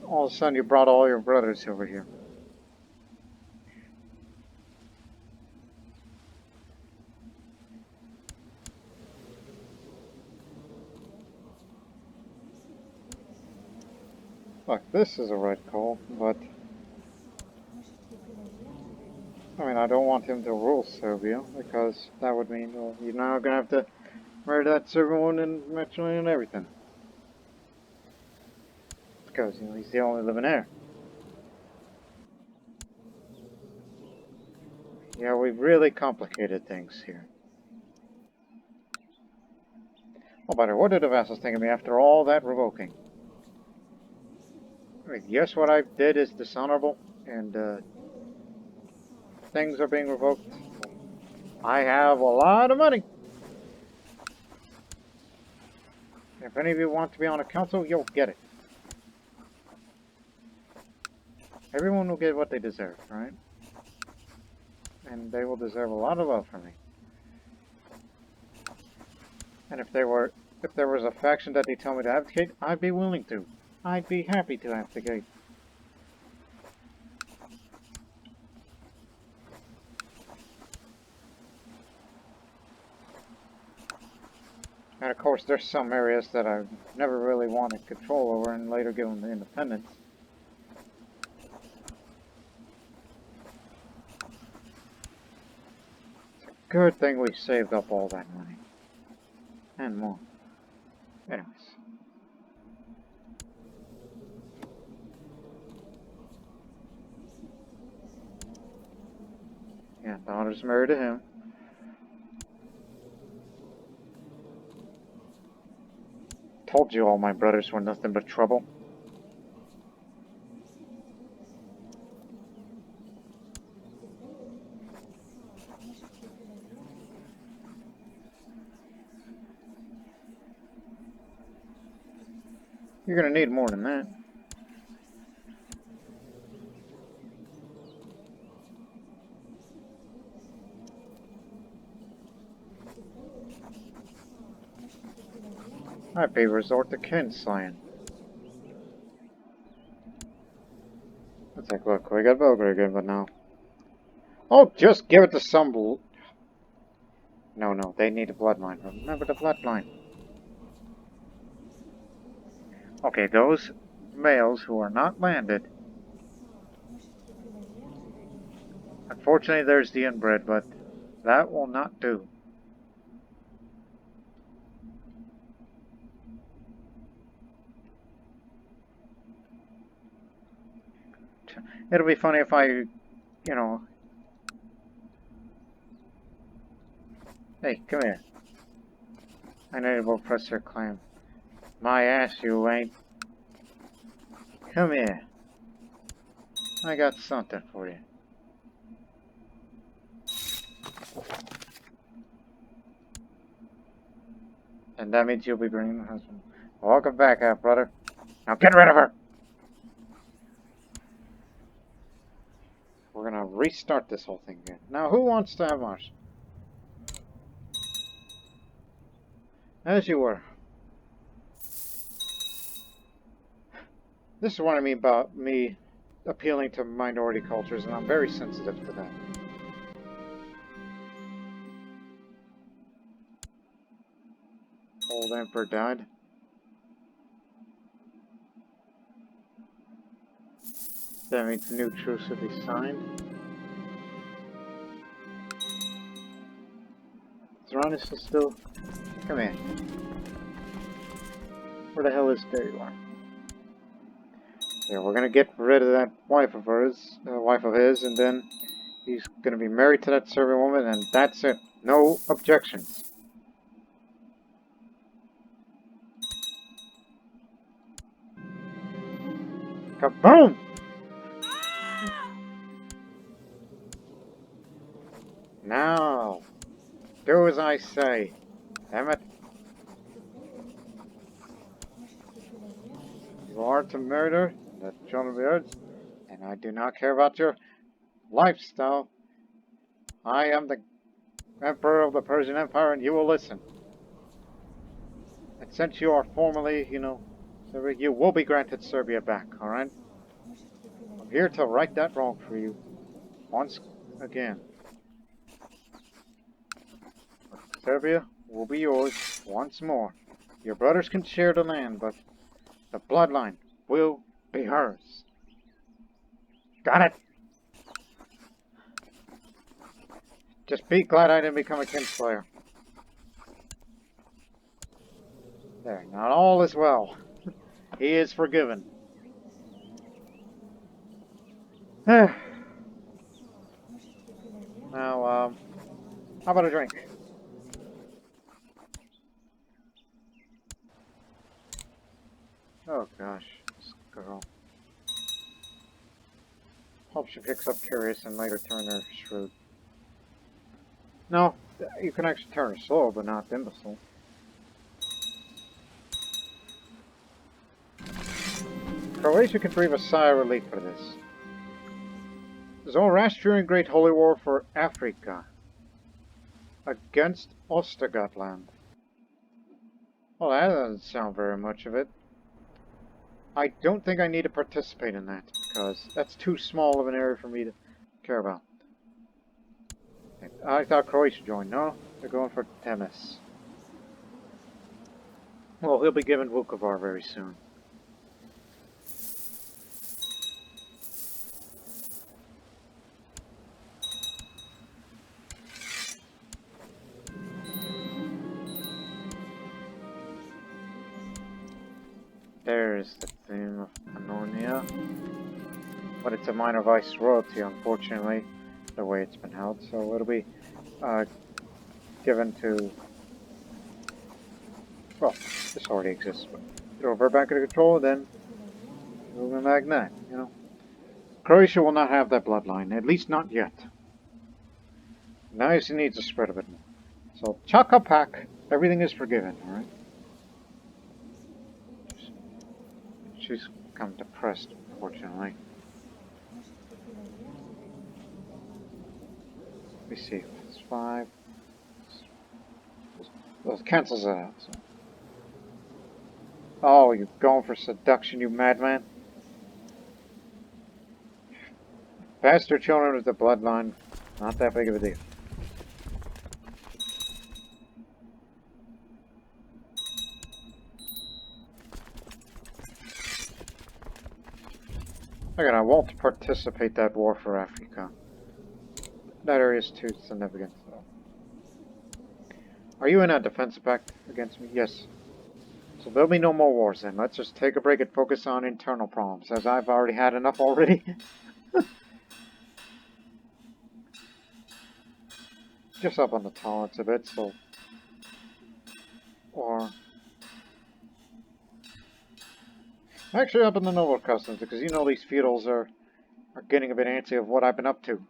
Speaker 1: All of a sudden you brought all your brothers over here. Look, this is a right call, but... I mean, I don't want him to rule Serbia, because that would mean, well, you're now gonna have to marry that Serbian woman and matrilineal and everything. Because, you know, he's the only living heir. Yeah, we've really complicated things here. Oh, but what did the vassals think of me after all that revoking? I mean, yes, what I did is dishonorable, and things are being revoked. I have a lot of money. If any of you want to be on a council, you'll get it. Everyone will get what they deserve, right? And they will deserve a lot of love from me. And if there was a faction that they tell me to abdicate, I'd be willing to. I'd be happy to abdicate. And of course, there's some areas that I never really wanted control over and later given the independence. Good thing we saved up all that money. And more. Anyways. Yeah, daughter's married to him. Told you all my brothers were nothing but trouble. You're gonna need more than that. I pay resort to kin slaying. It's like, look, we got Belgrade again, but no. Oh, just give it to some No, they need a bloodline. Remember the bloodline. Okay, those males who are not landed. Unfortunately, there's the inbred, but that will not do. It'll be funny if I, Hey, come here. I know you will press your claim. My ass, you ain't. Come here. I got something for you. And that means you'll be bringing the husband. Welcome back, brother. Now get rid of her! We're gonna restart this whole thing again. Now, who wants to have Mars? As you were. This is what I mean about me appealing to minority cultures, and I'm very sensitive to that. Old Emperor died. That means a new truce will be signed. Zoroastrian is still... Come here. Where the hell is... There you are. Yeah, we're gonna get rid of that wife of his, and then he's gonna be married to that Serbian woman, and that's it. No objections. Kaboom! Now, do as I say. Damn it. You are to murder the children of the earth, and I do not care about your lifestyle. I am the Emperor of the Persian Empire, and you will listen. And since you are formally, Serbia, you will be granted Serbia back, alright? I'm here to right that wrong for you. Once again. Serbia will be yours once more. Your brothers can share the land, but the bloodline will be hers. Got it? Just be glad I didn't become a kinslayer. There, not all is well. He is forgiven. Now, how about a drink? Oh gosh, this girl. Hope she picks up curious and later turn her shrewd. No, you can actually turn her slow, but not imbecile. Croatia can breathe a sigh of relief for this. Zoroastrian Great Holy War for Africa against Ostergotland. Well, that doesn't sound very much of it. I don't think I need to participate in that, because that's too small of an area for me to care about. I thought Croatia joined. No, they're going for Temis. Well, he'll be given Vukovar very soon. There's the theme of Pannonia. But it's a minor vice royalty, unfortunately, the way it's been held. So it'll be given to... Well, this already exists, but it'll revert back into control, then moving back that, you know. Croatia will not have that bloodline, at least not yet. Now he needs to spread a bit more. So, Chaka Pak, everything is forgiven, alright? She's become depressed, unfortunately. Let me see, it's 5. Well, it cancels that out. So. Oh, you're going for seduction, you madman? Bastard children of the bloodline, not that big of a deal. Again, I won't participate that war for Africa. That area is too significant. So. Are you in a defensive pact against me? Yes. So there'll be no more wars then. Let's just take a break and focus on internal problems, as I've already had enough already. Just up on the tolerance a bit, so... Or... Actually up in the noble customs, because you know these feudals are getting a bit antsy of what I've been up to.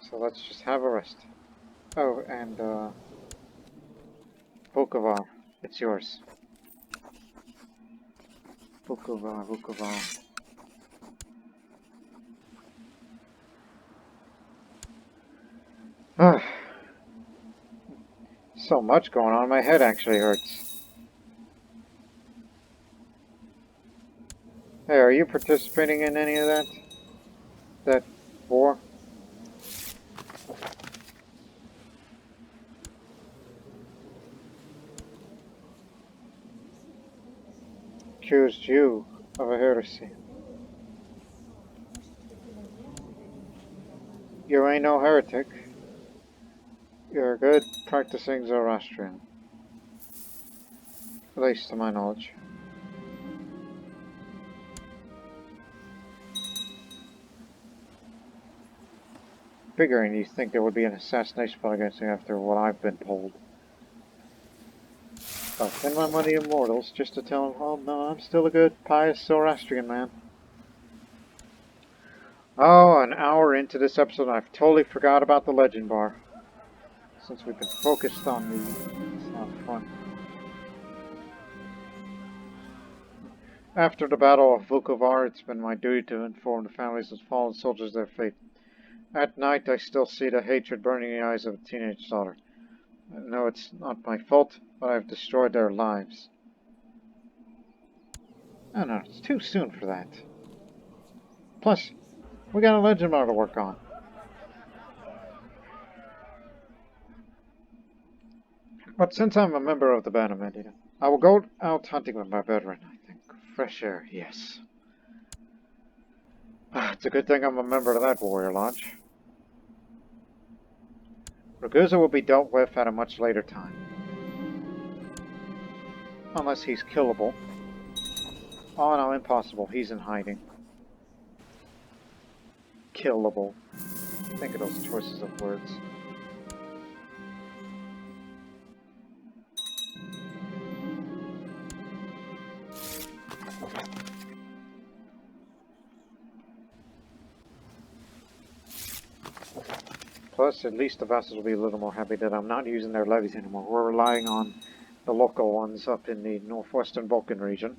Speaker 1: So let's just have a rest. Oh, and Vukovar, it's yours. Vukovar, Vukovar. So much going on, my head actually hurts. Hey, are you participating in any of that? That war? Accused you of a heresy. You ain't no heretic. You're a good practicing Zoroastrian. At least to my knowledge. Figuring you think there would be an assassination plot against me after what I've been told. I'll spend my money in mortals just to tell them, oh no, I'm still a good, pious Zoroastrian man. Oh, an hour into this episode, I've totally forgot about the legend bar. Since we've been focused on the front. After the Battle of Vukovar, it's been my duty to inform the families of fallen soldiers their fate. At night, I still see the hatred burning in the eyes of a teenage daughter. I know it's not my fault, but I've destroyed their lives. Oh no, it's too soon for that. Plus, we got a legend bar to work on. But since I'm a member of the Band of Medina, I will go out hunting with my veteran, I think. Fresh air, yes. It's a good thing I'm a member of that warrior lodge. Ragusa will be dealt with at a much later time. Unless he's killable. Oh no, impossible. He's in hiding. Killable. Think of those choices of words. Plus, at least the vassals will be a little more happy that I'm not using their levies anymore. We're relying on the local ones up in the Northwestern Balkan region.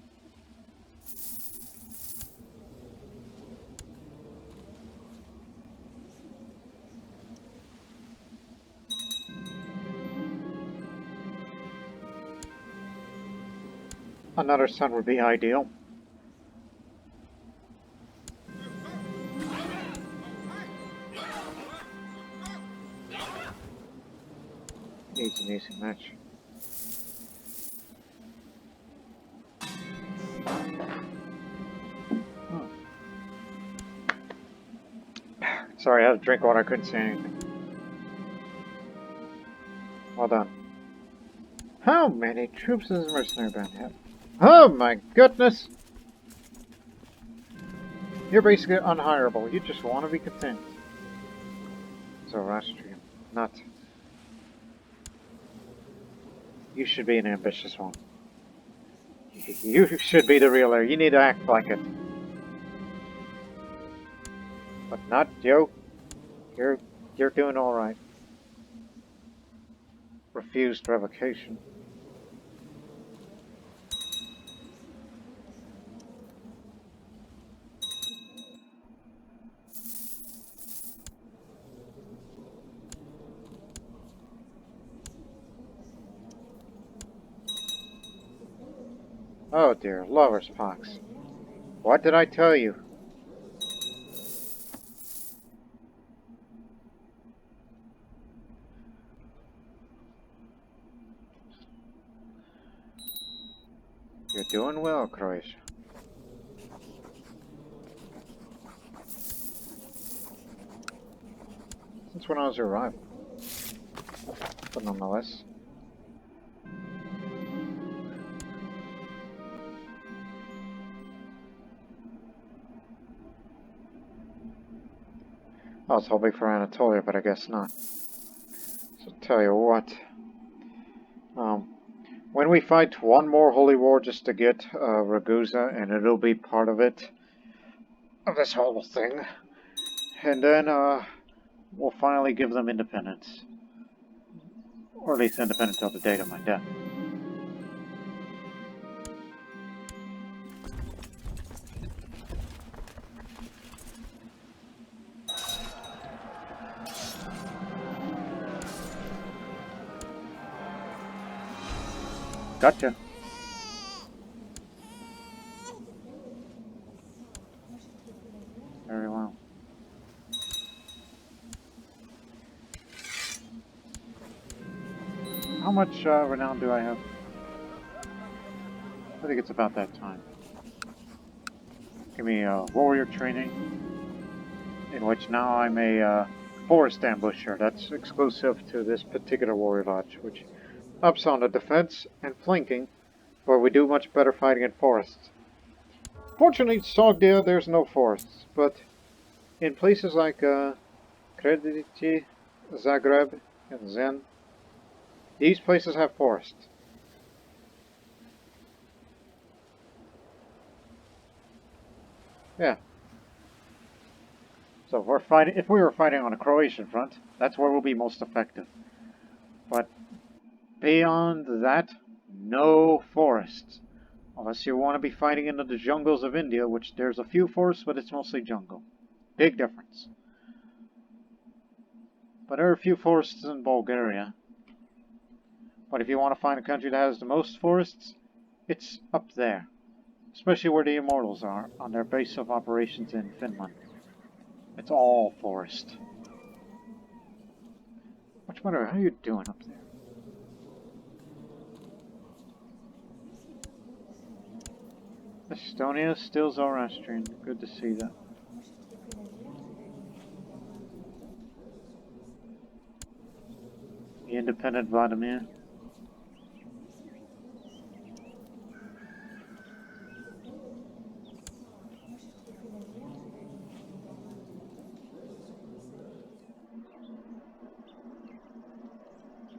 Speaker 1: Another son would be ideal. Needs an easy match. Oh. Sorry, I had to drink water, I couldn't say anything. Well done. How many troops does this mercenary band have? Oh my goodness! You're basically unhireable. You just want to be content. Zoroastrian. Not. You should be an ambitious one. You should be the real heir. You need to act like it. But not you. You're doing alright. Refused revocation. Oh dear, lover's pox. What did I tell you? You're doing well, Croatia. Since when I was your rival. But nonetheless. I was hoping for Anatolia, but I guess not. So tell you what. When we fight one more holy war just to get Ragusa, and it'll be part of it, of this whole thing, and then we'll finally give them independence. Or at least independence till the date of my death. Gotcha. Very well. How much renown do I have? I think it's about that time. Give me warrior training, in which now I'm a forest ambusher. That's exclusive to this particular warrior lodge, which ups on the defense and flanking, where we do much better fighting in forests. Fortunately, Sogdia, there's no forests, but in places like Kredici, Zagreb, and Zen, these places have forests. Yeah. So if we were fighting on a Croatian front, that's where we'll be most effective. But beyond that, no forests. Unless you want to be fighting into the jungles of India, which there's a few forests, but it's mostly jungle. Big difference. But there are a few forests in Bulgaria. But if you want to find a country that has the most forests, it's up there. Especially where the Immortals are, on their base of operations in Finland. It's all forest. Much better, how are you doing up there? Estonia is still Zoroastrian. Good to see that. The independent Vladimir.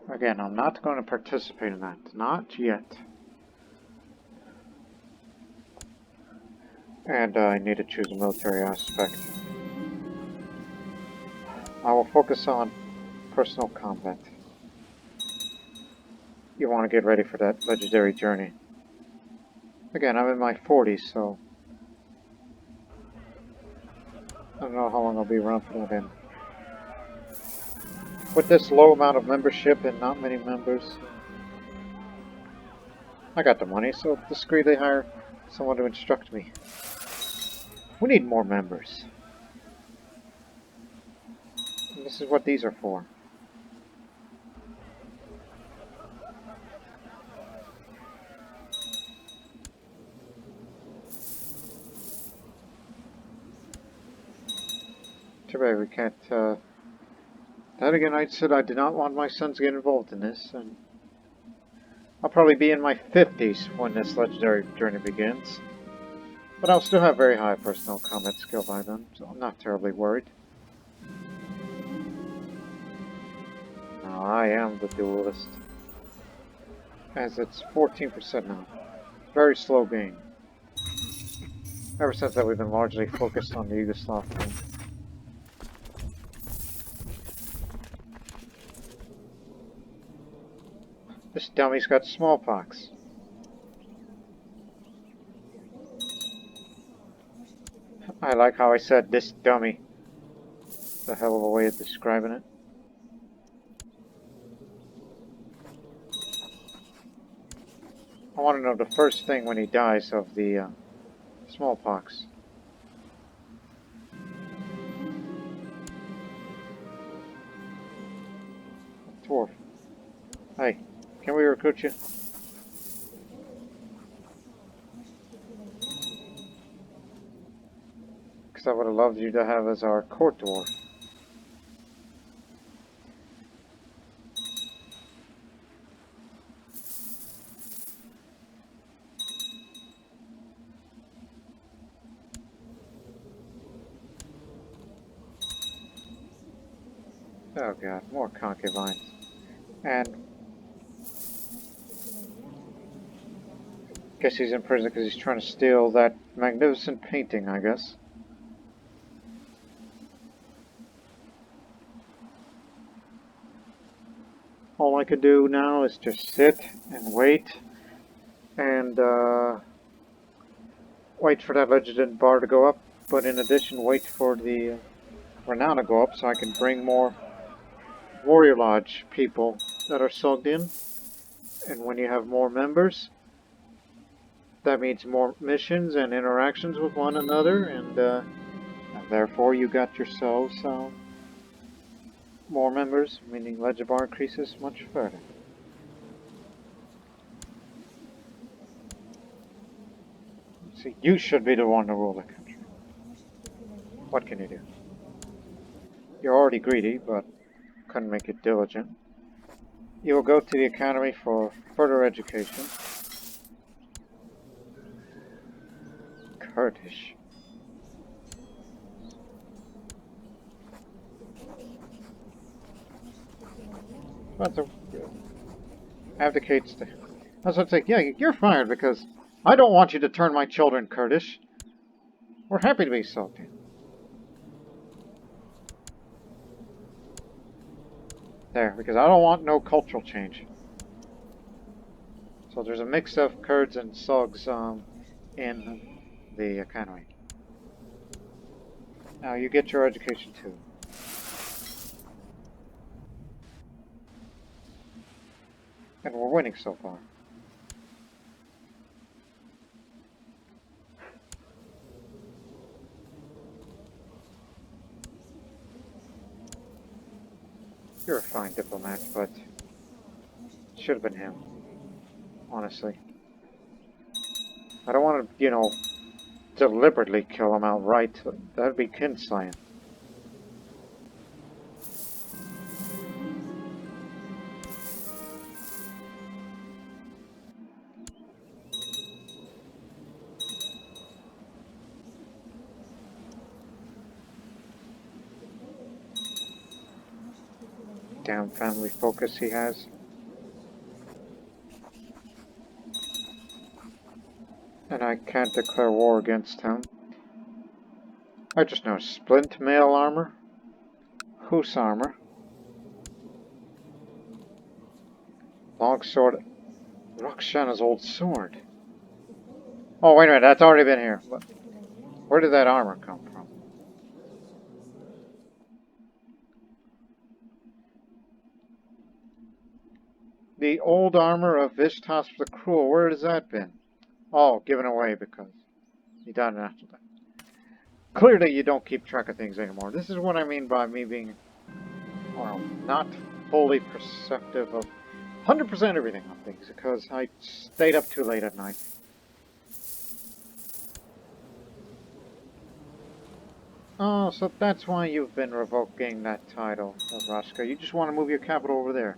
Speaker 1: Again, I'm not going to participate in that. Not yet. And I need to choose a military aspect. I will focus on personal combat. You want to get ready for that legendary journey. Again, I'm in my 40s, so I don't know how long I'll be around for that end. With this low amount of membership and not many members, I got the money, so discreetly hire someone to instruct me. We need more members. And this is what these are for. Too bad we can't Then again, I said I did not want my sons to get involved in this, and I'll probably be in my 50s when this legendary journey begins. But I'll still have very high personal combat skill by then, so I'm not terribly worried. Now, I am the duelist, as it's 14% now. Very slow gain. Ever since that, we've been largely focused on the Yugoslav thing. This dummy's got smallpox. I like how I said this dummy. It's a hell of a way of describing it. I want to know the first thing when he dies of the smallpox. Dwarf. Hey, can we recruit you? Because I would have loved you to have as our court dwarf. Oh god, more concubines. And guess he's in prison because he's trying to steal that magnificent painting, I guess. All I could do now is just sit and wait, and wait for that legend bar to go up, but in addition wait for the renown to go up so I can bring more warrior lodge people that are Sogdian. And when you have more members, that means more missions and interactions with one another, and therefore you got yourselves more members, meaning legend bar increases much further. See, you should be the one to rule the country. What can you do? You're already greedy, but couldn't make it diligent. You will go to the academy for further education. Kurdish. But the abdicates the... I was going to say, yeah, you're fired because I don't want you to turn my children Kurdish. We're happy to be Sogdian. There, because I don't want no cultural change. So there's a mix of Kurds and Sogs in the academy. Now you get your education too. And we're winning so far. You're a fine diplomat, but it should have been him. Honestly. I don't want to, you know, deliberately kill him outright. That'd be kinslayin. Damn family focus he has. And I can't declare war against him. I just know splint mail armor, Hus armor, long sword, Roxana's old sword. Oh wait a minute, that's already been here. Where did that armor come from? The old armor of Vishtas the Cruel, where has that been? Oh, given away because he died in after that. Clearly you don't keep track of things anymore. This is what I mean by me being, well, not fully perceptive of 100% everything on things, because I stayed up too late at night. Oh, so that's why you've been revoking that title of Rashka. You just want to move your capital over there.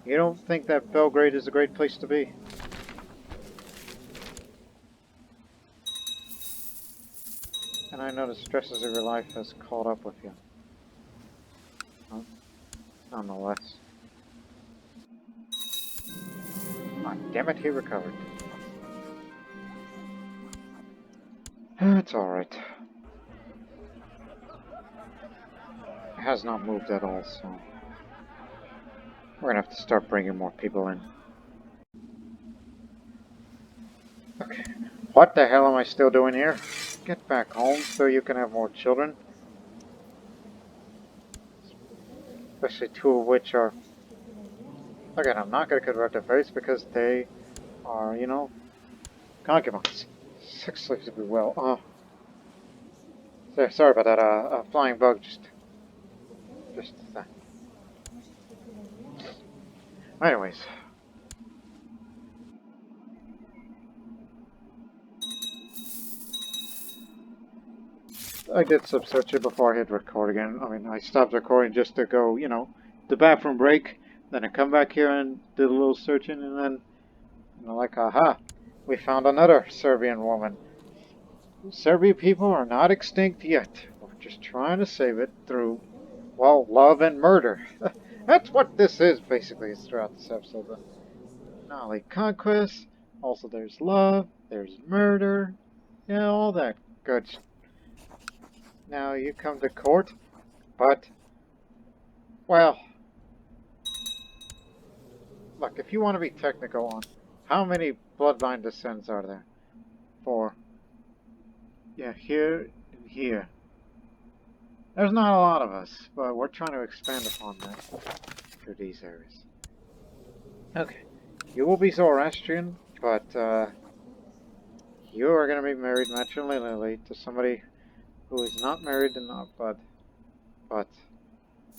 Speaker 1: You don't think that Belgrade is a great place to be? And I know the stresses of your life has caught up with you. Huh? Nonetheless. Ah, damn it, he recovered. It's alright. It has not moved at all, so... we're gonna have to start bringing more people in. Okay. What the hell am I still doing here? Get back home so you can have more children. Especially two of which are... again, I'm not gonna convert their face because they are, you know, concubines. 6 slaves would be well. Oh. Sorry about that, a flying bug just... anyways. I did some searching before I hit record again. I mean, I stopped recording just to go, you know, the bathroom break. Then I come back here and did a little searching, and then, you know, like, aha, we found another Serbian woman. Serbian people are not extinct yet. We're just trying to save it through, well, love and murder. That's what this is, basically, throughout this episode. Not only conquest, also there's love, there's murder, yeah, all that good. Now you come to court, but, well, look, if you want to be technical on how many bloodline descents are there? 4. Yeah, here and here. There's not a lot of us, but we're trying to expand upon that through these areas. Okay. You will be Zoroastrian, but you are going to be married matrilineally to somebody who is not married and not blood. But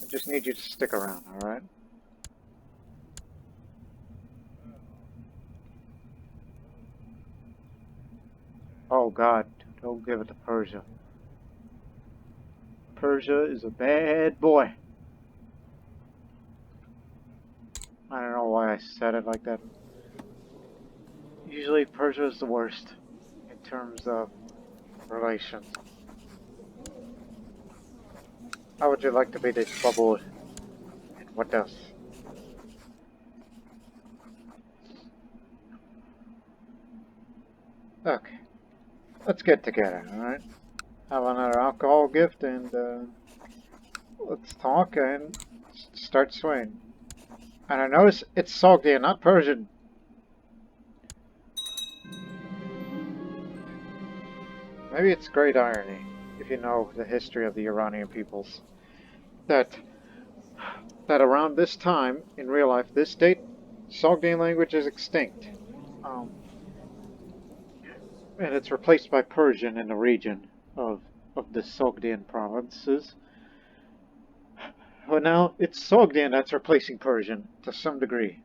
Speaker 1: I just need you to stick around, alright? Oh god, don't give it to Persia. Persia is a bad boy. I don't know why I said it like that. Usually Persia is the worst in terms of relations. How would you like to be this bubble? And what else? Okay. Let's get together, alright? Have another alcohol gift and let's talk and start swaying. And I notice it's Sogdian, not Persian. Maybe it's great irony, if you know the history of the Iranian peoples, that around this time, in real life, this date, Sogdian language is extinct. And it's replaced by Persian in the region of the Sogdian provinces. But now it's Sogdian that's replacing Persian to some degree.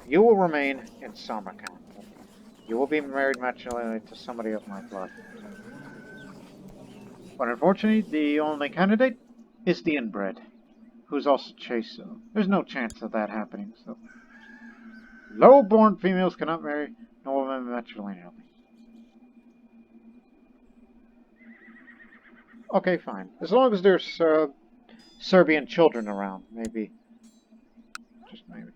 Speaker 1: You will remain in Samarkand. You will be married matrimonially to somebody of my blood. But unfortunately, the only candidate is the inbred, who's also chaste, so there's no chance of that happening. So, low-born females cannot marry no women matrimonially. Okay, fine. As long as there's Serbian children around, maybe. Just maybe.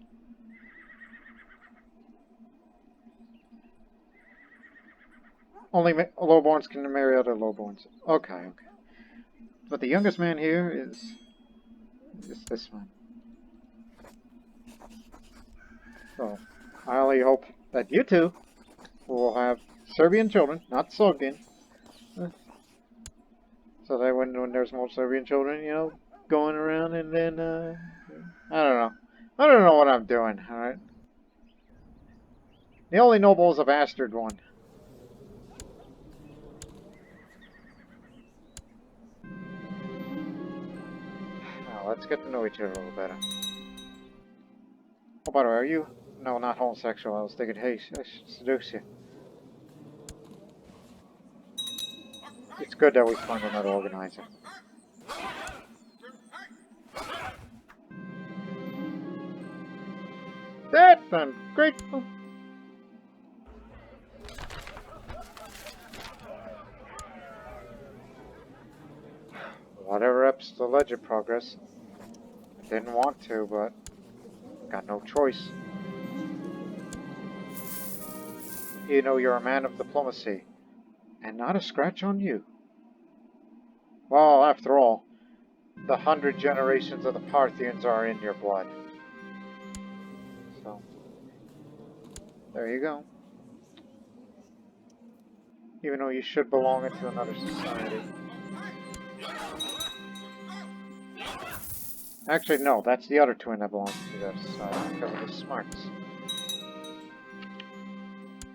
Speaker 1: Only lowborns can marry other lowborns. Okay, okay. But the youngest man here is this one. So, I only hope that you two will have Serbian children, not Sogdian. So that when there's more Serbian children, you know, going around and then, I don't know. I don't know what I'm doing, alright? The only noble is a bastard one. Now, let's get to know each other a little better. Oh, by the way, are you No, not homosexual. I was thinking, hey, I should seduce you. It's good that we find another organizer. That I'm grateful. Whatever ups the ledger progress. I didn't want to, but got no choice. You know you're a man of diplomacy, and not a scratch on you. Well, after all, the 100 generations of the Parthians are in your blood. So, there you go. Even though you should belong into another society. Actually, no, that's the other twin that belongs to the other society because of his smarts.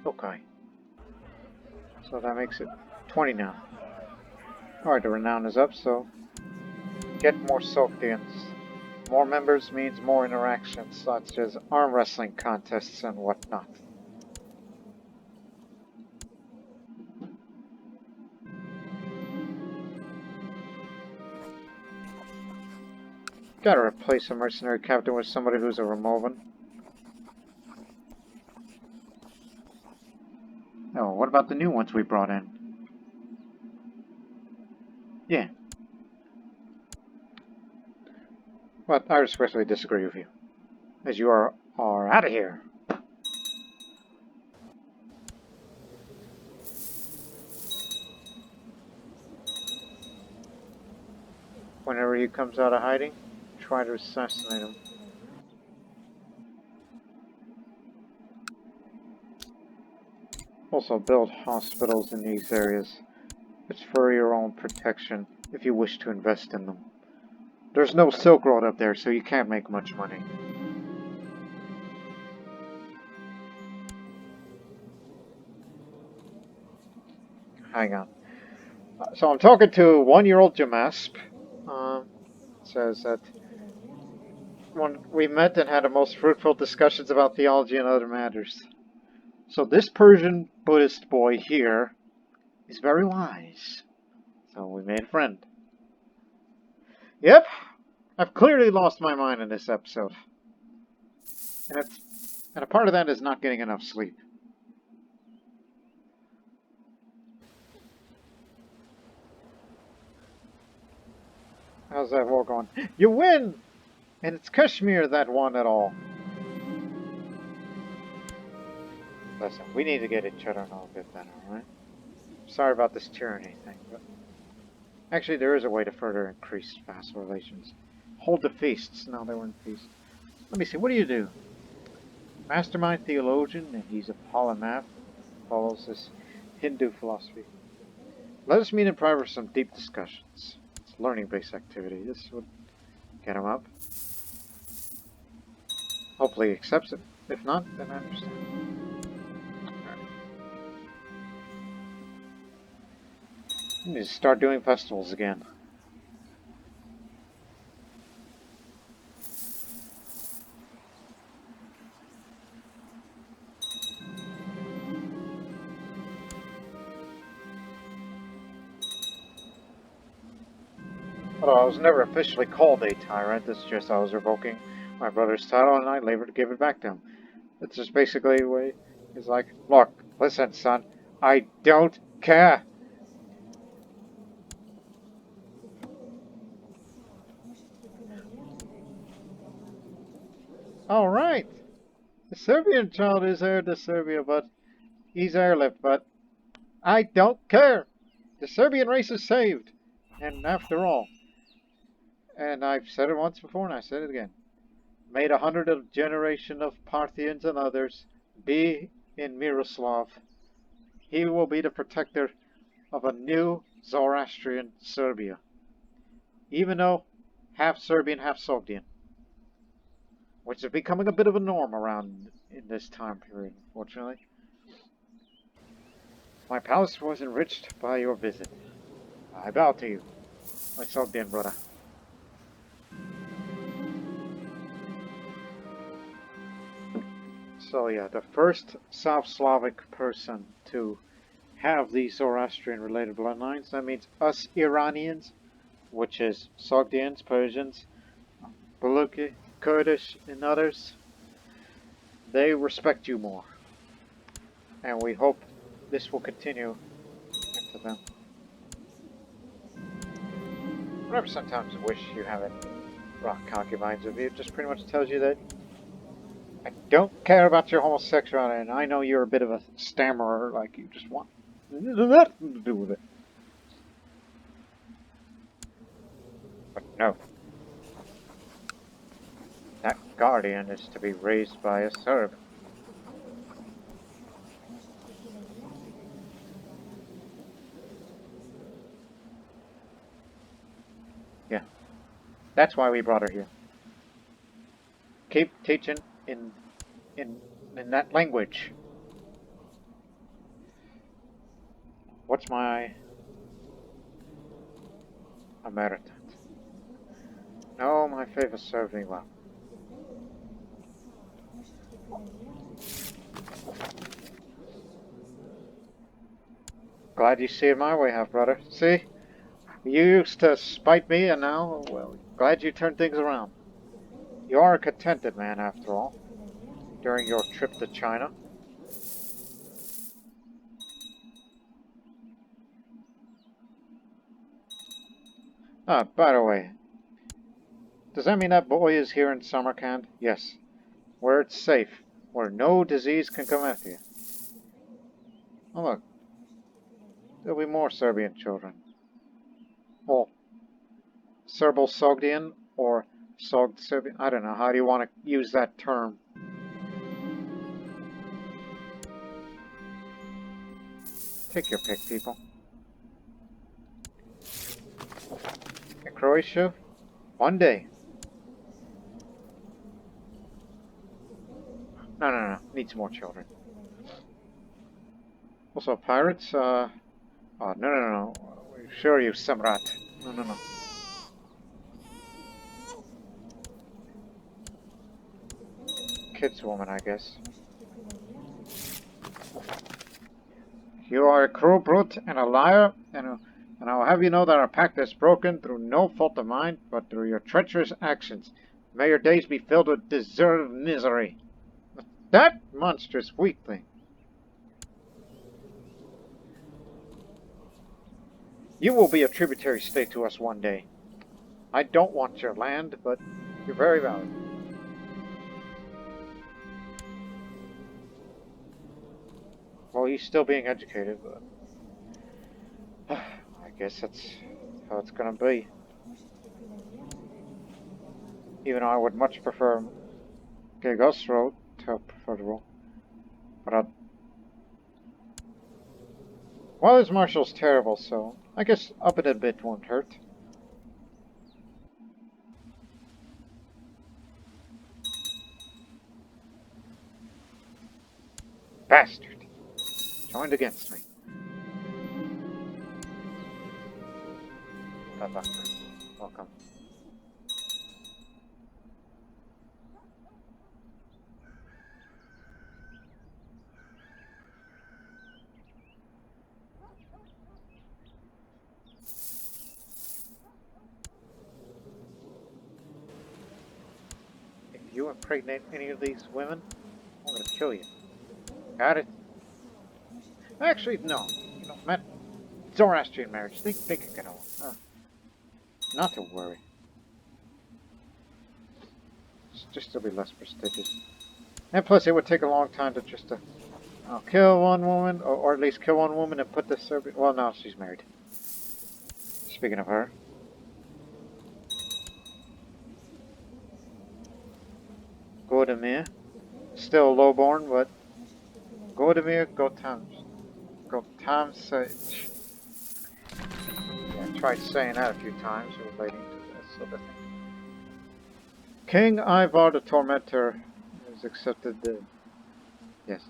Speaker 1: Okay. So that makes it 20 now. Alright, the renown is up, so get more Sogdians. More members means more interactions, such as arm wrestling contests and whatnot. Gotta replace a mercenary captain with somebody who's a Removan. Oh, what about the new ones we brought in? Yeah. But I respectfully disagree with you. As you are out of here. Whenever he comes out of hiding, try to assassinate him. Also build hospitals in these areas. It's for your own protection if you wish to invest in them. There's no Silk Road up there, so you can't make much money. Hang on. So I'm talking to one-year-old Jamasp. Says that when we met and had the most fruitful discussions about theology and other matters. So this Persian Buddhist boy here is very wise. So we made a friend. Yep, I've clearly lost my mind in this episode. And a part of that is not getting enough sleep. How's that war going? You win! And it's Kashmir that won it all. Listen, we need to get each other to know a bit better, alright? Sorry about this tyranny thing, but... Actually, there is a way to further increase vassal relations. Hold the feasts. No, they weren't feasts. Let me see, what do you do? Mastermind theologian, and he's a polymath. Follows this Hindu philosophy. Let us meet in private for some deep discussions. It's learning-based activity. This would get him up. Hopefully he accepts it. If not, then I understand. Right. I need to start doing festivals again. Although I was never officially called a tyrant, it's just I was revoking my brother's title and I labored to give it back to him. It's just basically the way he's like, look, listen, son, I don't care. Alright. The Serbian child is heir to Serbia, but he's airlift, but I don't care. The Serbian race is saved. And after all, and I've said it once before and I said it again, made 100 generation of Parthians and others be in Miroslav. He will be the protector of a new Zoroastrian Serbia. Even though half Serbian, half Sogdian. Which is becoming a bit of a norm around in this time period, unfortunately. My palace was enriched by your visit. I bow to you, my Sogdian brother. So yeah, the first South Slavic person to have these Zoroastrian related bloodlines, that means us Iranians, which is Sogdians, Persians, Baluchi, Kurdish, and others, they respect you more. And we hope this will continue into them. Whatever sometimes wish you haven't rock concubines of you, it just pretty much tells you that I don't care about your homosexuality, and I know you're a bit of a stammerer, like you just want nothing to do with it. But no. That guardian is to be raised by a Serb. Yeah. That's why we brought her here. Keep teaching in that language. What's my emeritant? No, my favor served me well. Glad you see it my way, half-brother. See? You used to spite me, and now, well, glad you turned things around. You are a contented man, after all, during your trip to China. Ah, by the way, does that mean that boy is here in Samarkand? Yes. Where it's safe, where no disease can come after you. Oh look, there'll be more Serbian children. Well, Serbo-Sogdian or Sogd-Serbian, I don't know, how do you want to use that term? Take your pick, people. In Croatia, one day. No, needs more children. Also, pirates, oh, no. Sure you, Samrat. No. Kid's woman, I guess. You are a cruel brute and a liar, and I'll have you know that our pact is broken through no fault of mine, but through your treacherous actions. May your days be filled with deserved misery. That monstrous weakling. You will be a tributary state to us one day. I don't want your land, but you're very valuable. Well, he's still being educated, but I guess that's how it's gonna be. Even though I would much prefer Gegosro to prefer the role. But well, his marshal's terrible, so I guess up it a bit won't hurt. Bastard! Joined against me. Bye-bye. Welcome. If you impregnate any of these women, I'm gonna kill you. Got it? Actually, no. You know, Matt, Zoroastrian marriage, they can get on. Not to worry. It's just to be less prestigious. And plus, it would take a long time to just kill one woman, or at least kill one woman and put the Serbian... Well, no, she's married. Speaking of her. Godemir. Still lowborn, but... Godemir Gotamsich. Yeah, I tried saying that a few times relating to this sort of thing. King Ivar the Tormentor has accepted the... Yes.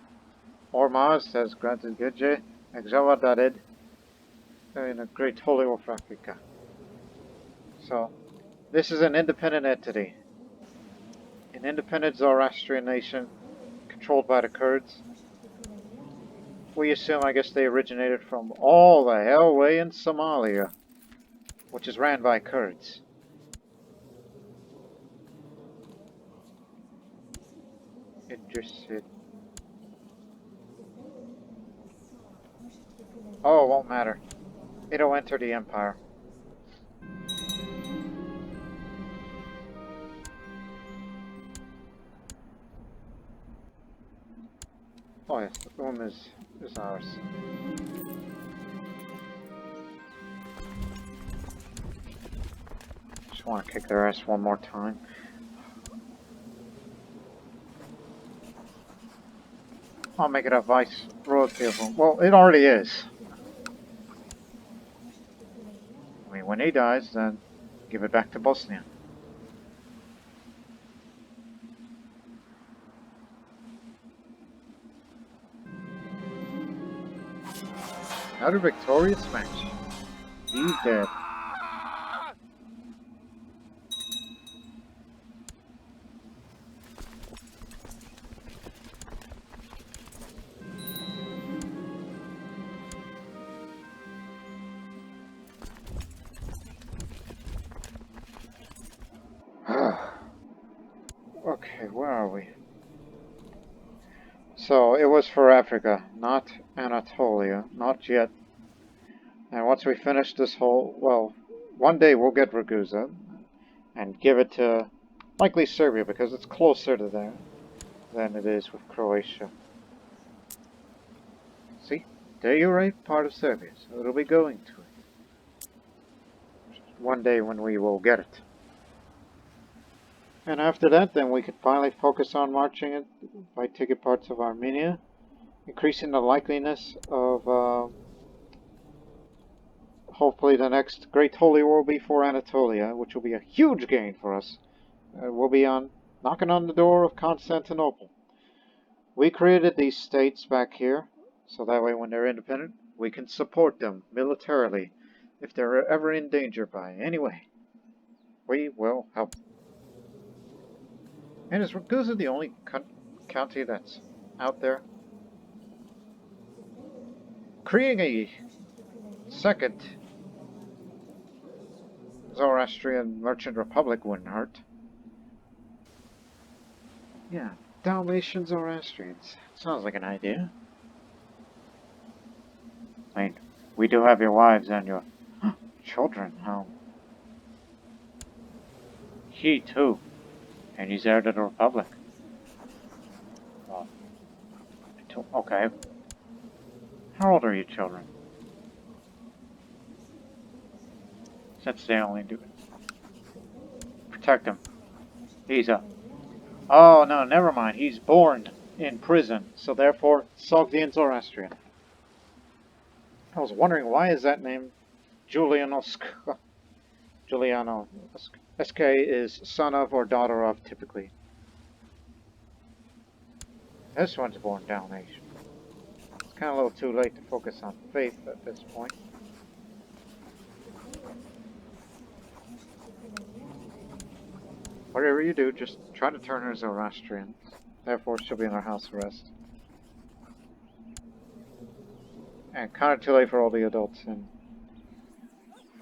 Speaker 1: Ormaz has granted Gidje Exavadarid in a great holy war for Africa. So, this is an independent entity. An independent Zoroastrian nation controlled by the Kurds. We assume, I guess, they originated from all the hell way in Somalia, which is ran by Kurds. Interested. Oh, it won't matter. It'll enter the Empire. Oh yes, the room is ours. Just want to kick their ass one more time. I'll make it a vice royalty of them. Well, it already is. I mean, when he dies, then give it back to Bosnia. Another victorious match. He's dead. Okay, where are we? So, it was for Africa, not Anatolia. Not yet. And once we finish this whole... Well, one day we'll get Ragusa and give it to likely Serbia because it's closer to there than it is with Croatia. See? There you're right, part of Serbia, so it'll be going to it. One day when we will get it. And after that, then we could finally focus on marching it by taking parts of Armenia, increasing the likeliness of hopefully the next Great Holy War will be for Anatolia, which will be a huge gain for us. We'll be knocking on the door of Constantinople. We created these states back here, so that way when they're independent, we can support them militarily if they're ever in danger by any way. We will help. And is Ragusa the only county that's out there? Creating a second Zoroastrian merchant republic wouldn't hurt. Yeah, Dalmatian Zoroastrians. Sounds like an idea. I mean, we do have your wives and your children home. He too. And he's heir to the Republic. Well, okay. How old are your children? Since they only do it. Protect him. He's a... Oh, no, never mind. He's born in prison, so therefore, Sogdian Zoroastrian. I was wondering, why is that name Julianovsk? Juliano. SK is son of or daughter of, typically. This one's born Dalmatian. It's kind of a little too late to focus on faith at this point. Whatever you do, just try to turn her Zoroastrian. Therefore, she'll be in our house arrest. And kind of too late for all the adults and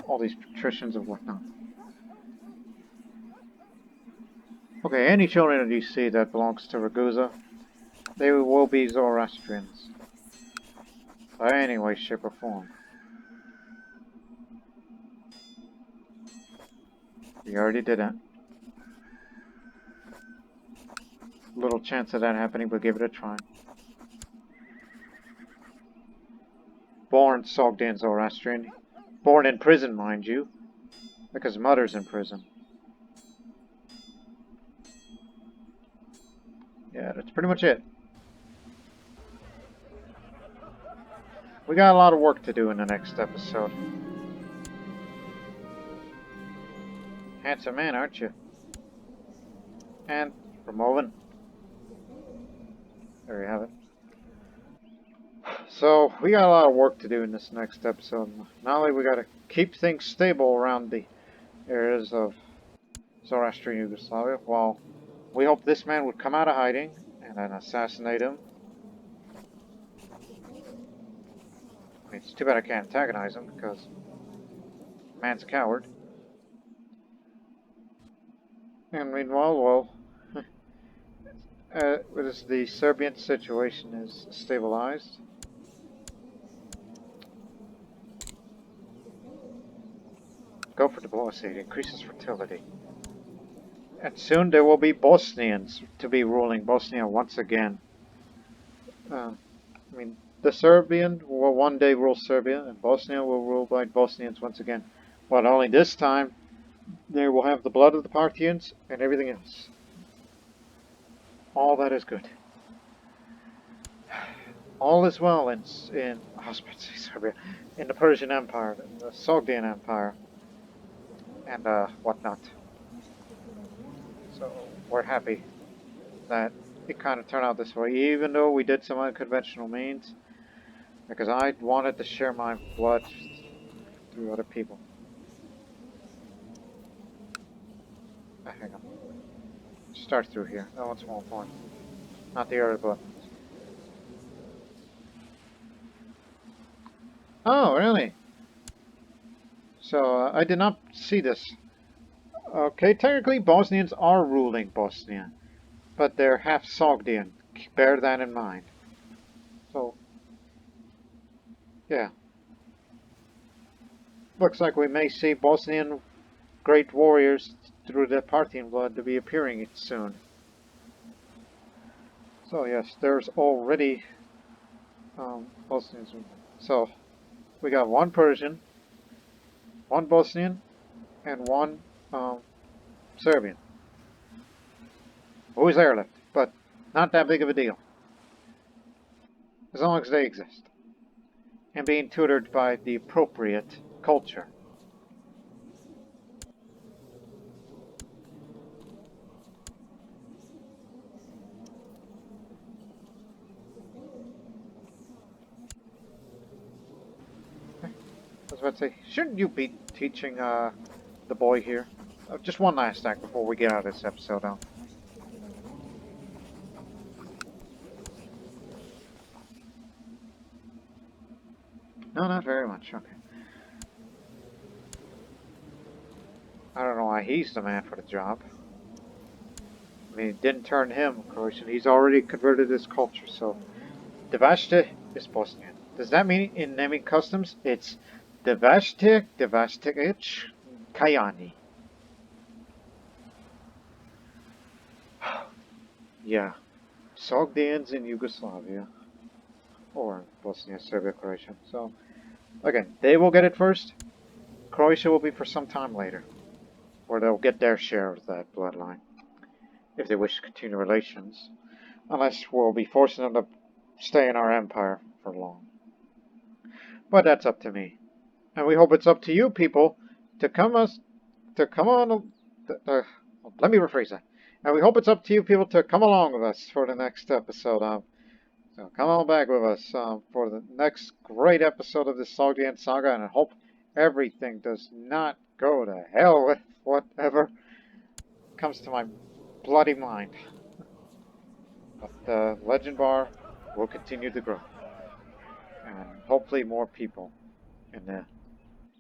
Speaker 1: all these patricians and whatnot. Okay, any children that you see that belongs to Ragusa, they will be Zoroastrians. By any way, shape, or form. We already did that. Little chance of that happening, but give it a try. Born Sogdian Zoroastrian. Born in prison, mind you. Because mother's in prison. Yeah, that's pretty much it. We got a lot of work to do in the next episode. Handsome man, aren't you? And we're moving. There you have it. So, we got a lot of work to do in this next episode. Not only we got to keep things stable around the areas of Zoroastrian Yugoslavia, while we hope this man would come out of hiding and and then assassinate him. I mean, it's too bad I can't antagonize him because man's a coward. And meanwhile, well, as the Serbian situation is stabilized, go for diplomacy. It increases fertility. And soon there will be Bosnians to be ruling Bosnia once again. I mean, the Serbian will one day rule Serbia, and Bosnia will rule by Bosnians once again. But only this time, they will have the blood of the Parthians and everything else. All that is good. All is well in Serbia, in the Persian Empire, the Sogdian Empire, and whatnot. So we're happy that it kind of turned out this way, even though we did some unconventional means, because I wanted to share my blood through other people. Hang on. Start through here. That one's more important. Not the other blood. Oh, really? So, I did not see this. Okay, technically Bosnians are ruling Bosnia, but they're half Sogdian. Bear that in mind. So, yeah. Looks like we may see Bosnian great warriors through the Parthian blood to be appearing soon. So yes, there's already Bosnians. So, we got one Persian, one Bosnian, and one Serbian. Always there left, but not that big of a deal. As long as they exist. And being tutored by the appropriate culture. I was about to say, shouldn't you be teaching the boy here? Just one last act before we get out of this episode. No, not very much. Okay. I don't know why he's the man for the job. I mean, it didn't turn him Croatian. He's already converted his culture, so... Divashtich is Bosnian. Does that mean in naming customs, it's Divashtich, Divashtich, Kayani? Yeah. Sogdians in Yugoslavia. Or Bosnia, Serbia, Croatia. So, again, they will get it first. Croatia will be for some time later. Or they'll get their share of that bloodline. If they wish to continue relations. Unless we'll be forcing them to stay in our empire for long. But that's up to me. And we hope it's up to you people to come on... let me rephrase that. And we hope it's up to you people to come along with us for the next episode. So come on back with us for the next great episode of the Sogdian Saga, and I hope everything does not go to hell with whatever comes to my bloody mind. But the legend bar will continue to grow. And hopefully more people in the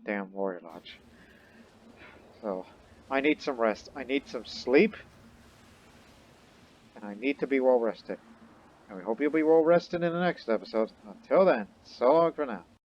Speaker 1: damn warrior lodge. So, I need some rest. I need some sleep. And I need to be well rested. And we hope you'll be well rested in the next episode. Until then, so long for now.